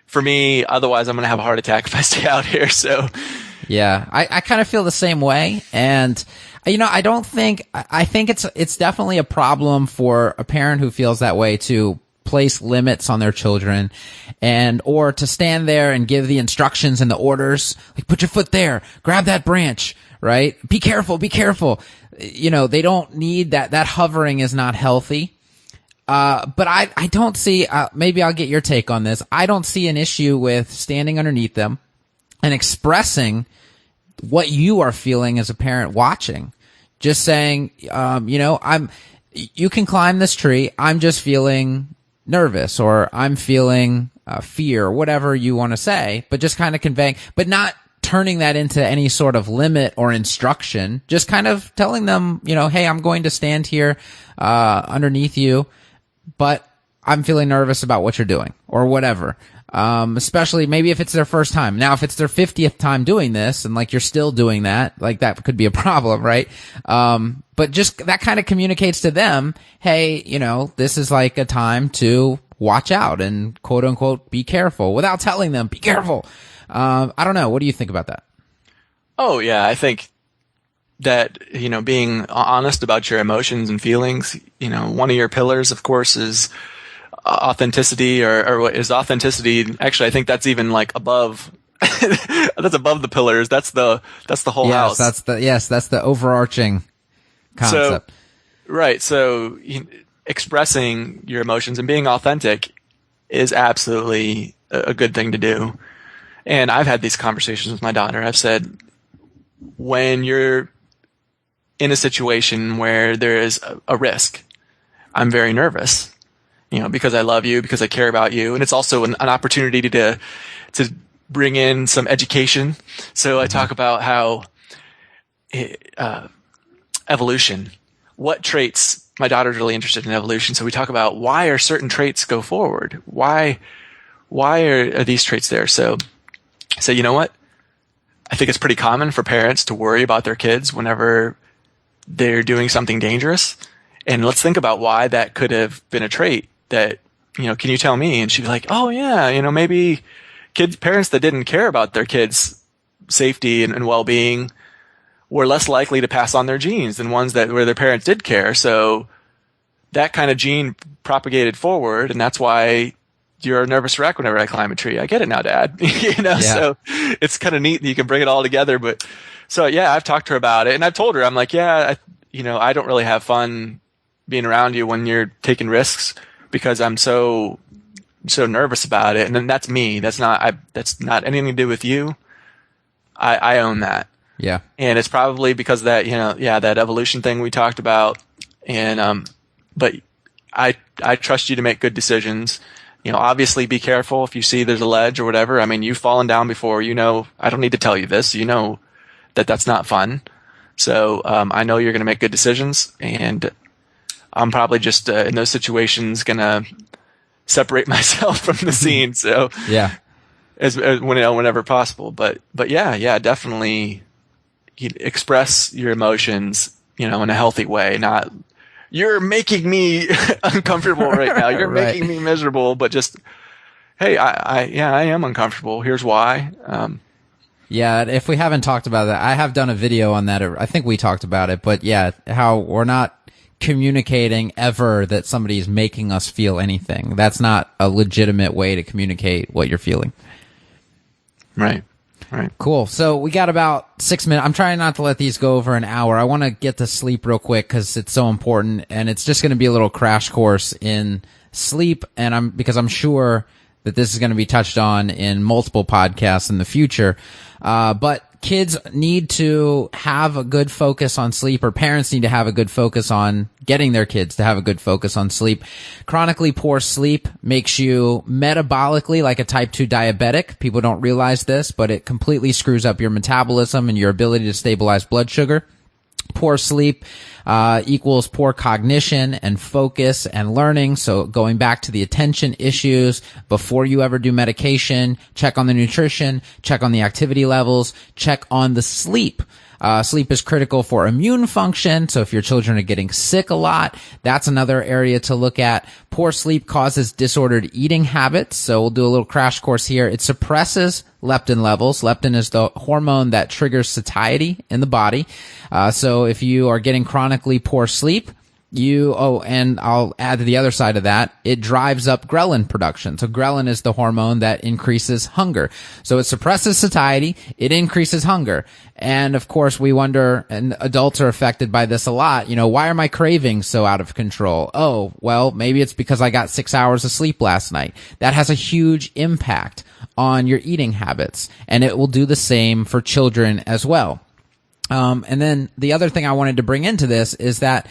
Speaker 4: for me, otherwise I'm going to have a heart attack if I stay out here. So
Speaker 3: yeah, I kind of feel the same way. And I think it's definitely a problem for a parent who feels that way to place limits on their children or to stand there and give the instructions and the orders, like put your foot there, grab that branch, right? Be careful. They don't need that. That hovering is not healthy. But I don't see, maybe I'll get your take on this. I don't see an issue with standing underneath them and expressing what you are feeling as a parent watching. Just saying, you can climb this tree. I'm just feeling nervous, or I'm feeling fear, or whatever you want to say, but just kind of conveying, but not turning that into any sort of limit or instruction. Just kind of telling them, hey, I'm going to stand here underneath you, but I'm feeling nervous about what you're doing, or whatever. Especially maybe if it's their first time. Now, if it's their 50th time doing this and like you're still doing that, like that could be a problem, right? But just that kind of communicates to them, hey, this is like a time to watch out and quote unquote be careful, without telling them be careful. I don't know. What do you think about that?
Speaker 4: Oh yeah, I think that, being honest about your emotions and feelings, one of your pillars, of course, is authenticity, or what is authenticity. Actually, I think that's even like above, that's above the pillars. That's the whole house.
Speaker 3: That's the overarching concept.
Speaker 4: So, right. So expressing your emotions and being authentic is absolutely a good thing to do. And I've had these conversations with my daughter. I've said, when you're in a situation where there is a risk, I'm very nervous. Because I love you, because I care about you. And it's also an opportunity to bring in some education. So I talk about how evolution, what traits, my daughter's really interested in evolution. So we talk about why are certain traits go forward? Why are these traits there? So you know what? I think it's pretty common for parents to worry about their kids whenever they're doing something dangerous. And let's think about why that could have been a trait that, can you tell me? And she'd be like, oh yeah, maybe parents that didn't care about their kids' safety and well-being were less likely to pass on their genes than ones where their parents did care. So that kind of gene propagated forward, and that's why you're a nervous wreck whenever I climb a tree. I get it now, Dad.
Speaker 3: Yeah.
Speaker 4: So it's kind of neat that you can bring it all together. But so yeah, I've talked to her about it, and I've told her, I'm like, yeah, I don't really have fun being around you when you're taking risks, because I'm so nervous about it. And then that's me. That's not anything to do with you. I own that.
Speaker 3: Yeah.
Speaker 4: And it's probably because of that, that evolution thing we talked about. And, but I trust you to make good decisions. Obviously be careful if you see there's a ledge or whatever. I mean, you've fallen down before, I don't need to tell you this. That's not fun. So, I know you're going to make good decisions, and I'm probably just in those situations gonna separate myself from the scene. So
Speaker 3: yeah,
Speaker 4: whenever possible. But yeah, definitely express your emotions, in a healthy way. Not you're making me uncomfortable right now. You're
Speaker 3: right.
Speaker 4: making me miserable. But just hey, I am uncomfortable. Here's why.
Speaker 3: Yeah, if we haven't talked about that, I have done a video on that. I think we talked about it, but yeah, how we're not communicating ever that somebody's making us feel anything. That's not a legitimate way to communicate what you're feeling.
Speaker 4: Right.
Speaker 3: Cool. So we got about 6 minutes. I'm trying not to let these go over an hour. I want to get to sleep real quick because it's so important, and it's just going to be a little crash course in sleep. And because I'm sure that this is going to be touched on in multiple podcasts in the future. But kids need to have a good focus on sleep, or parents need to have a good focus on getting their kids to have a good focus on sleep. Chronically poor sleep makes you metabolically like a type 2 diabetic. People don't realize this, but it completely screws up your metabolism and your ability to stabilize blood sugar. Poor sleep equals poor cognition and focus and learning. So going back to the attention issues, before you ever do medication, check on the nutrition, check on the activity levels, check on the sleep. Sleep is critical for immune function. So if your children are getting sick a lot, that's another area to look at. Poor sleep causes disordered eating habits. So we'll do a little crash course here. It suppresses leptin levels. Leptin is the hormone that triggers satiety in the body. So if you are getting chronically poor sleep, and I'll add to the other side of that, it drives up ghrelin production. So ghrelin is the hormone that increases hunger. So it suppresses satiety, it increases hunger. And of course we wonder, and adults are affected by this a lot, why are my cravings so out of control? Oh, well, maybe it's because I got 6 hours of sleep last night. That has a huge impact on your eating habits, and it will do the same for children as well. And then the other thing I wanted to bring into this is that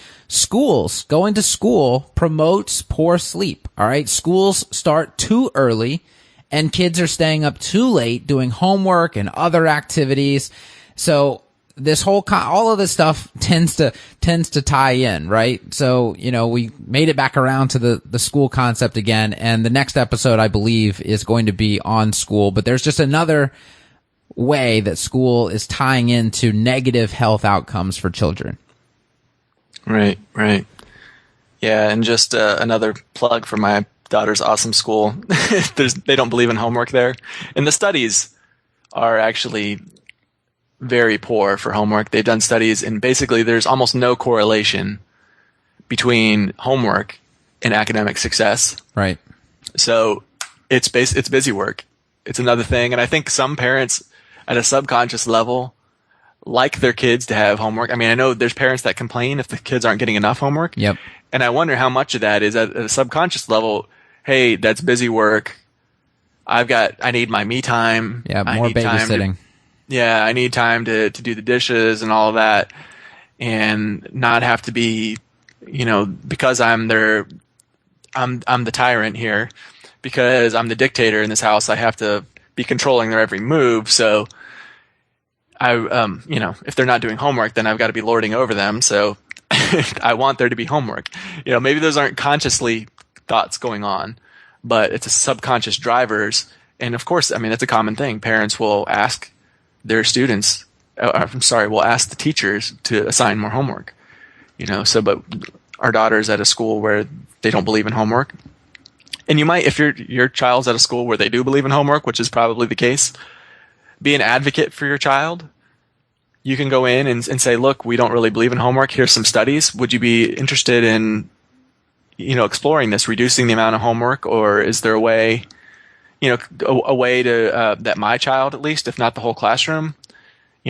Speaker 3: going to school promotes poor sleep. All right. Schools start too early and kids are staying up too late doing homework and other activities. So this all of this stuff tends to tie in, right? So, we made it back around to the school concept again. And the next episode, I believe, is going to be on school, but there's just another way that school is tying into negative health outcomes for children.
Speaker 4: Right. Yeah, and just another plug for my daughter's awesome school. They don't believe in homework there. And the studies are actually very poor for homework. They've done studies, and basically there's almost no correlation between homework and academic success.
Speaker 3: Right.
Speaker 4: So it's busy work. It's another thing. And I think some parents at a subconscious level like their kids to have homework. I mean, I know there's parents that complain if the kids aren't getting enough homework.
Speaker 3: Yep.
Speaker 4: And I wonder how much of that is at a subconscious level. Hey, that's busy work. I need my me time.
Speaker 3: Yeah. More babysitting.
Speaker 4: I need time to do the dishes and all of that, and not have to be, because I'm the tyrant here, because I'm the dictator in this house. I have to be controlling their every move. So if they're not doing homework, then I've got to be lording over them. So I want there to be homework. Maybe those aren't consciously thoughts going on, but it's a subconscious drivers. And of course, I mean, it's a common thing. Parents will ask their students, will ask the teachers to assign more homework, but our daughter's at a school where they don't believe in homework. And you might, if your child's at a school where they do believe in homework, which is probably the case, be an advocate for your child. You can go in and say, look, we don't really believe in homework. Here's some studies. Would you be interested in, exploring this, reducing the amount of homework? Or is there a way, a way to, that my child, at least, if not the whole classroom,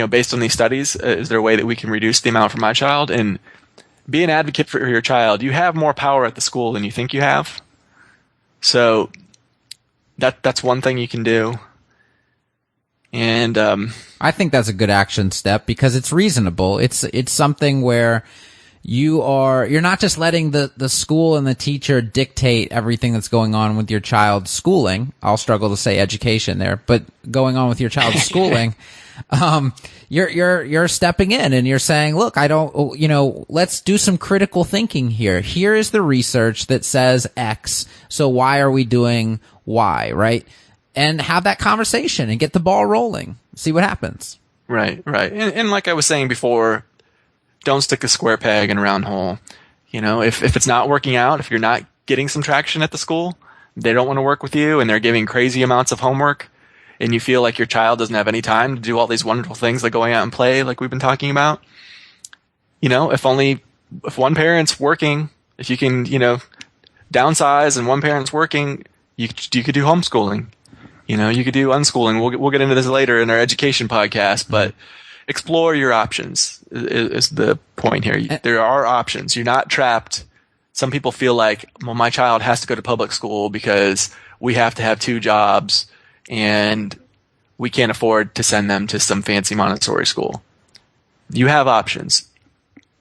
Speaker 4: based on these studies, is there a way that we can reduce the amount for my child? And be an advocate for your child. You have more power at the school than you think you have. So that's one thing you can do. And
Speaker 3: I think that's a good action step because it's reasonable. It's something where you're not just letting the school and the teacher dictate everything that's going on with your child's schooling. I'll struggle to say education there, but going on with your child's schooling, you're stepping in and you're saying, look, let's do some critical thinking here. Here is the research that says X. So why are we doing Y, right? And have that conversation and get the ball rolling. See what happens.
Speaker 4: Right. And like I was saying before, don't stick a square peg in a round hole. If it's not working out, if you're not getting some traction at the school, they don't want to work with you and they're giving crazy amounts of homework, and you feel like your child doesn't have any time to do all these wonderful things like going out and play like we've been talking about. If one parent's working, if you can, downsize and one parent's working, you could do homeschooling. You could do unschooling. We'll get into this later in our education podcast, but explore your options is the point here. There are options. You're not trapped. Some people feel like, well, my child has to go to public school because we have to have 2 jobs and we can't afford to send them to some fancy Montessori school. You have options.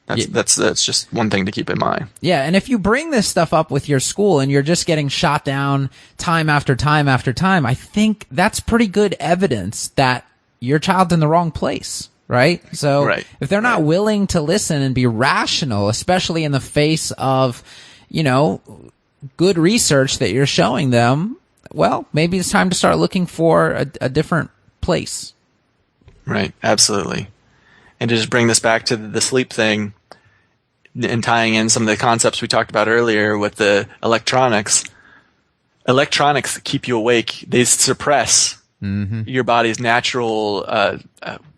Speaker 4: That's just one thing to keep in mind.
Speaker 3: Yeah, and if you bring this stuff up with your school and you're just getting shot down time after time after time, I think that's pretty good evidence that your child's in the wrong place, right? So if they're not willing to listen and be rational, especially in the face of, good research that you're showing them, well, maybe it's time to start looking for a different place.
Speaker 4: Right, absolutely. And to just bring this back to the sleep thing and tying in some of the concepts we talked about earlier with the electronics keep you awake. They suppress your body's natural,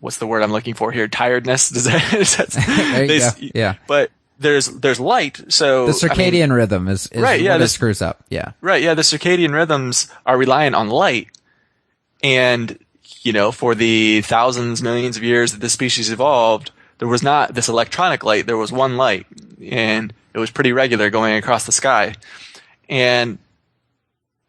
Speaker 4: what's the word I'm looking for here? Tiredness.
Speaker 3: There you go. Yeah.
Speaker 4: But there's light. So
Speaker 3: the circadian rhythm is
Speaker 4: right. Yeah.
Speaker 3: This screws up. Yeah.
Speaker 4: Right. Yeah. The circadian rhythms are reliant on light. And, for the thousands, millions of years that this species evolved, there was not this electronic light. There was one light, and it was pretty regular going across the sky. And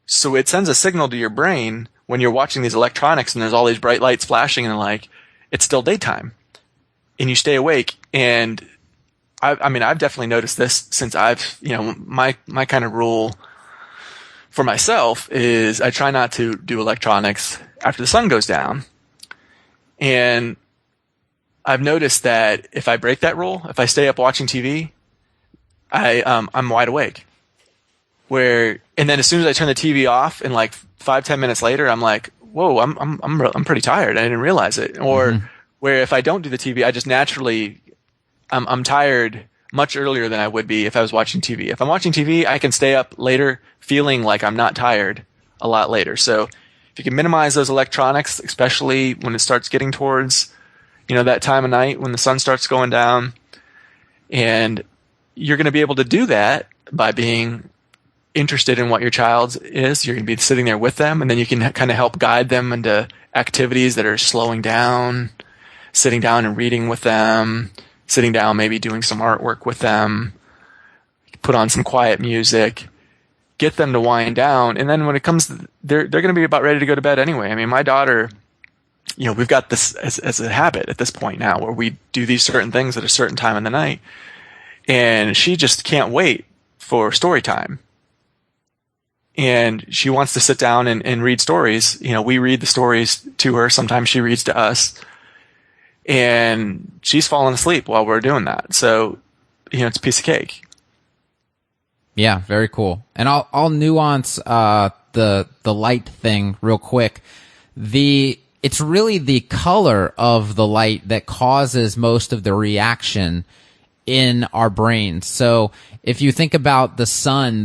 Speaker 4: so it sends a signal to your brain when you're watching these electronics and there's all these bright lights flashing and it's still daytime. and you stay awake. And I mean, I've definitely noticed this since my kind of rule for myself is I try not to do electronics after the sun goes down. And I've noticed that if I break that rule, if I stay up watching TV, I'm wide awake. And then as soon as I turn the TV off, and like 5-10 minutes later, I'm like, whoa, I'm pretty tired. I didn't realize it. Or where if I don't do the TV, I just naturally, I'm tired much earlier than I would be if I was watching TV. If I'm watching TV, I can stay up later feeling like I'm not tired a lot later. So if you can minimize those electronics, especially when it starts getting towards, that time of night when the sun starts going down, and you're going to be able to do that by being interested in what your child is. You're going to be sitting there with them, and then you can kind of help guide them into activities that are slowing down, sitting down and reading with them, sitting down, maybe doing some artwork with them, put on some quiet music, get them to wind down. And then when it comes, they're going to be about ready to go to bed anyway. I mean, my daughter, we've got this as a habit at this point now where we do these certain things at a certain time in the night, and she just can't wait for story time. And she wants to sit down and read stories. We read the stories to her. Sometimes she reads to us. And she's falling asleep while we're doing that. So, it's a piece of cake.
Speaker 3: Yeah, very cool. And I'll nuance the light thing real quick. It's really the color of the light that causes most of the reaction in our brains. So if you think about the sun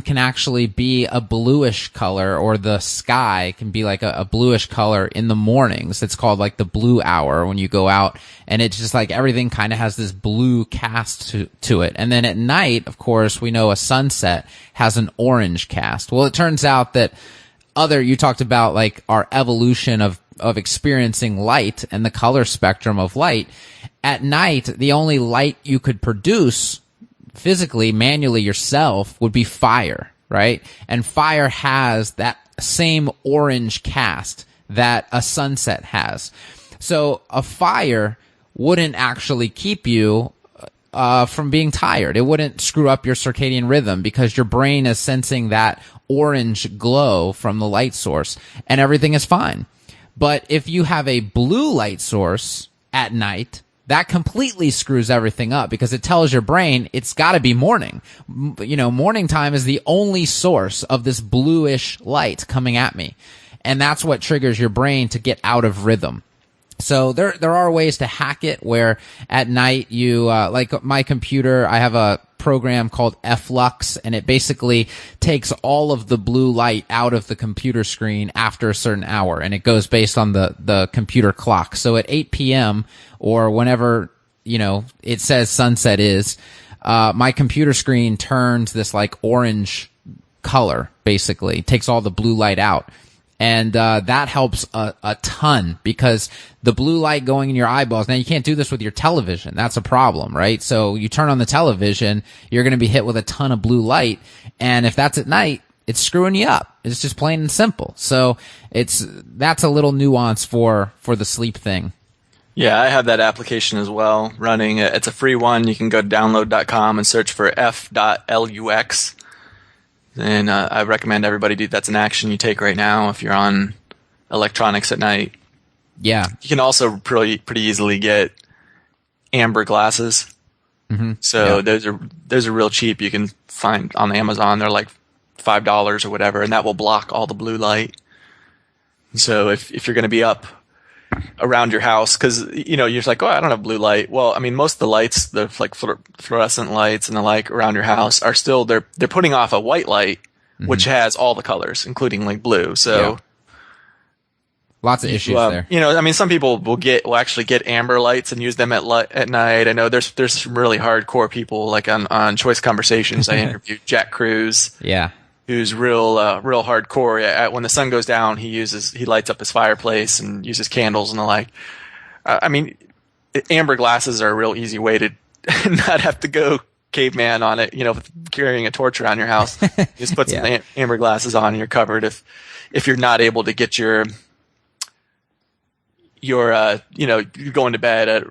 Speaker 3: can actually be a bluish color, or the sky can be like a bluish color in the mornings. It's called like the blue hour when you go out, and it's just like everything kind of has this blue cast to it. And then at night, of course, we know a sunset has an orange cast. Well, it turns out that you talked about like our evolution of experiencing light and the color spectrum of light. At night, the only light you could produce physically, manually yourself would be fire, right? And fire has that same orange cast that a sunset has. So a fire wouldn't actually keep you from being tired. It wouldn't screw up your circadian rhythm because your brain is sensing that orange glow from the light source, and everything is fine. But if you have a blue light source at night, that completely screws everything up because it tells your brain it's got to be morning. Morning time is the only source of this bluish light coming at me. And that's what triggers your brain to get out of rhythm. So there are ways to hack it where at night you, like my computer, I have a program called Flux, and it basically takes all of the blue light out of the computer screen after a certain hour, and it goes based on the computer clock. So at 8 p.m. or whenever, it says sunset is, my computer screen turns this like orange color, basically, takes all the blue light out. And that helps a ton because the blue light going in your eyeballs. Now, you can't do this with your television. That's a problem, right? So you turn on the television, you're going to be hit with a ton of blue light. And if that's at night, it's screwing you up. It's just plain and simple. So that's a little nuance for the sleep thing.
Speaker 4: Yeah, I have that application as well running. It's a free one. You can go to download.com and search for f.lux. And I recommend everybody do. That's an action you take right now if you're on electronics at night.
Speaker 3: Yeah.
Speaker 4: You can also pretty easily get amber glasses.
Speaker 3: Mm-hmm.
Speaker 4: So those are real cheap. You can find on Amazon. They're like $5 or whatever, and that will block all the blue light. So if you're going to be up around your house, because you're just like, oh, I don't have blue light. Well, I mean, most of the lights, the like fluorescent lights and the like around your house are still they're putting off a white light, which has all the colors, including like blue. So
Speaker 3: lots of issues there.
Speaker 4: I mean, some people will actually get amber lights and use them at night. I know there's some really hardcore people like on Choice Conversations. I interviewed Jack Cruz.
Speaker 3: Yeah.
Speaker 4: Who's real hardcore. When the sun goes down, he lights up his fireplace and uses candles and the like. I mean, amber glasses are a real easy way to not have to go caveman on it. Carrying a torch around your house, you just put some amber glasses on and you're covered. If you're not able to get you're going to bed at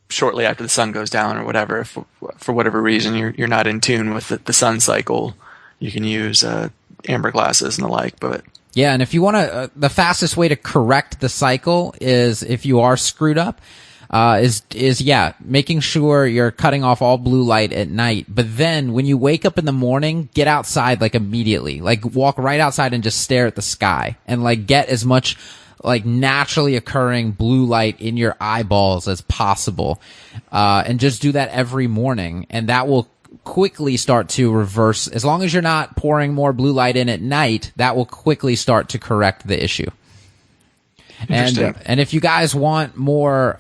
Speaker 4: shortly after the sun goes down or whatever. If for whatever reason you're not in tune with the sun cycle, you can use amber glasses and the like. But
Speaker 3: yeah, and if you want to, the fastest way to correct the cycle is if you are screwed up. Is making sure you're cutting off all blue light at night. But then when you wake up in the morning, get outside like immediately. Like walk right outside and just stare at the sky and like get as much like naturally occurring blue light in your eyeballs as possible. And just do that every morning, and that will quickly start to reverse. As long as you're not pouring more blue light in at night, that will quickly start to correct the issue. And if you guys want more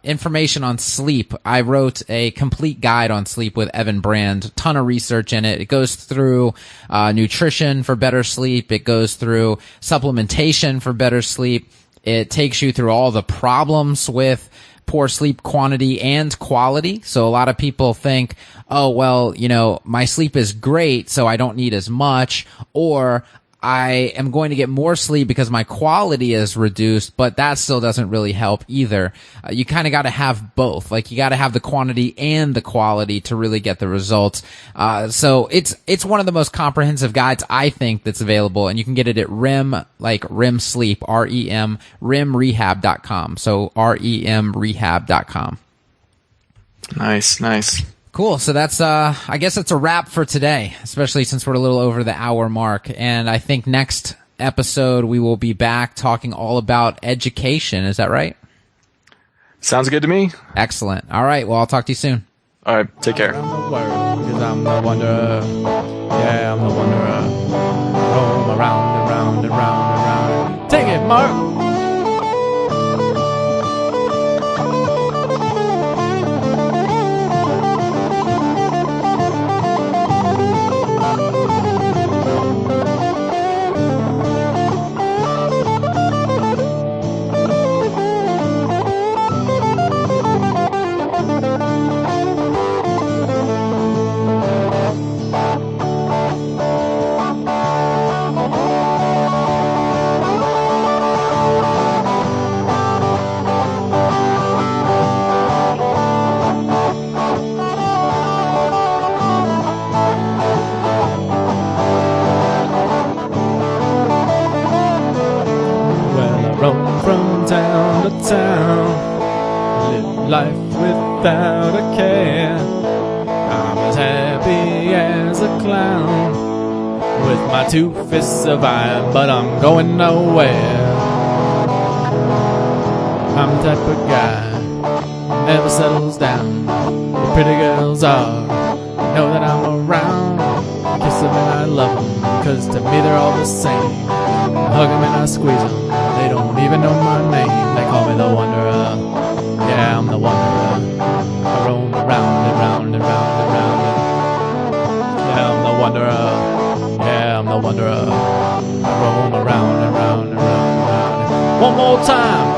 Speaker 3: information on sleep, I wrote a complete guide on sleep with Evan Brand. A ton of research in it. It goes through nutrition for better sleep. It goes through supplementation for better sleep. It takes you through all the problems with poor sleep quantity and quality. So a lot of people think, oh, well, my sleep is great, so I don't need as much, or I am going to get more sleep because my quality is reduced, but that still doesn't really help either. You kind of got to have both. Like you got to have the quantity and the quality to really get the results. So it's one of the most comprehensive guides I think that's available, and you can get it at REM Sleep, REM, REMrehab.com. So REMrehab.com.
Speaker 4: Nice.
Speaker 3: Cool. So that's, I guess that's a wrap for today, especially since we're a little over the hour mark. And I think next episode we will be back talking all about education. Is that right?
Speaker 4: Sounds good to me.
Speaker 3: Excellent. All right. Well, I'll talk to you soon.
Speaker 4: All right. Take care.
Speaker 1: Around the world, because I'm the wanderer. Yeah, I'm the wanderer. Roam around and round and round and round. Take it, Mark! From town to town, live life without a care. I'm as happy as a clown, with my 2 fists of iron, but I'm going nowhere. I'm the type of guy who never settles down. The pretty girls are, know that I'm around. I kiss them and I love them, 'cause to me they're all the same. I hug them and I squeeze them. They don't even know my name. They call me the wanderer. Yeah, I'm the wanderer. I roam around and round and round and round. Yeah, I'm the wanderer. Yeah, I'm the wanderer. I roam around and round and round and round. One more time.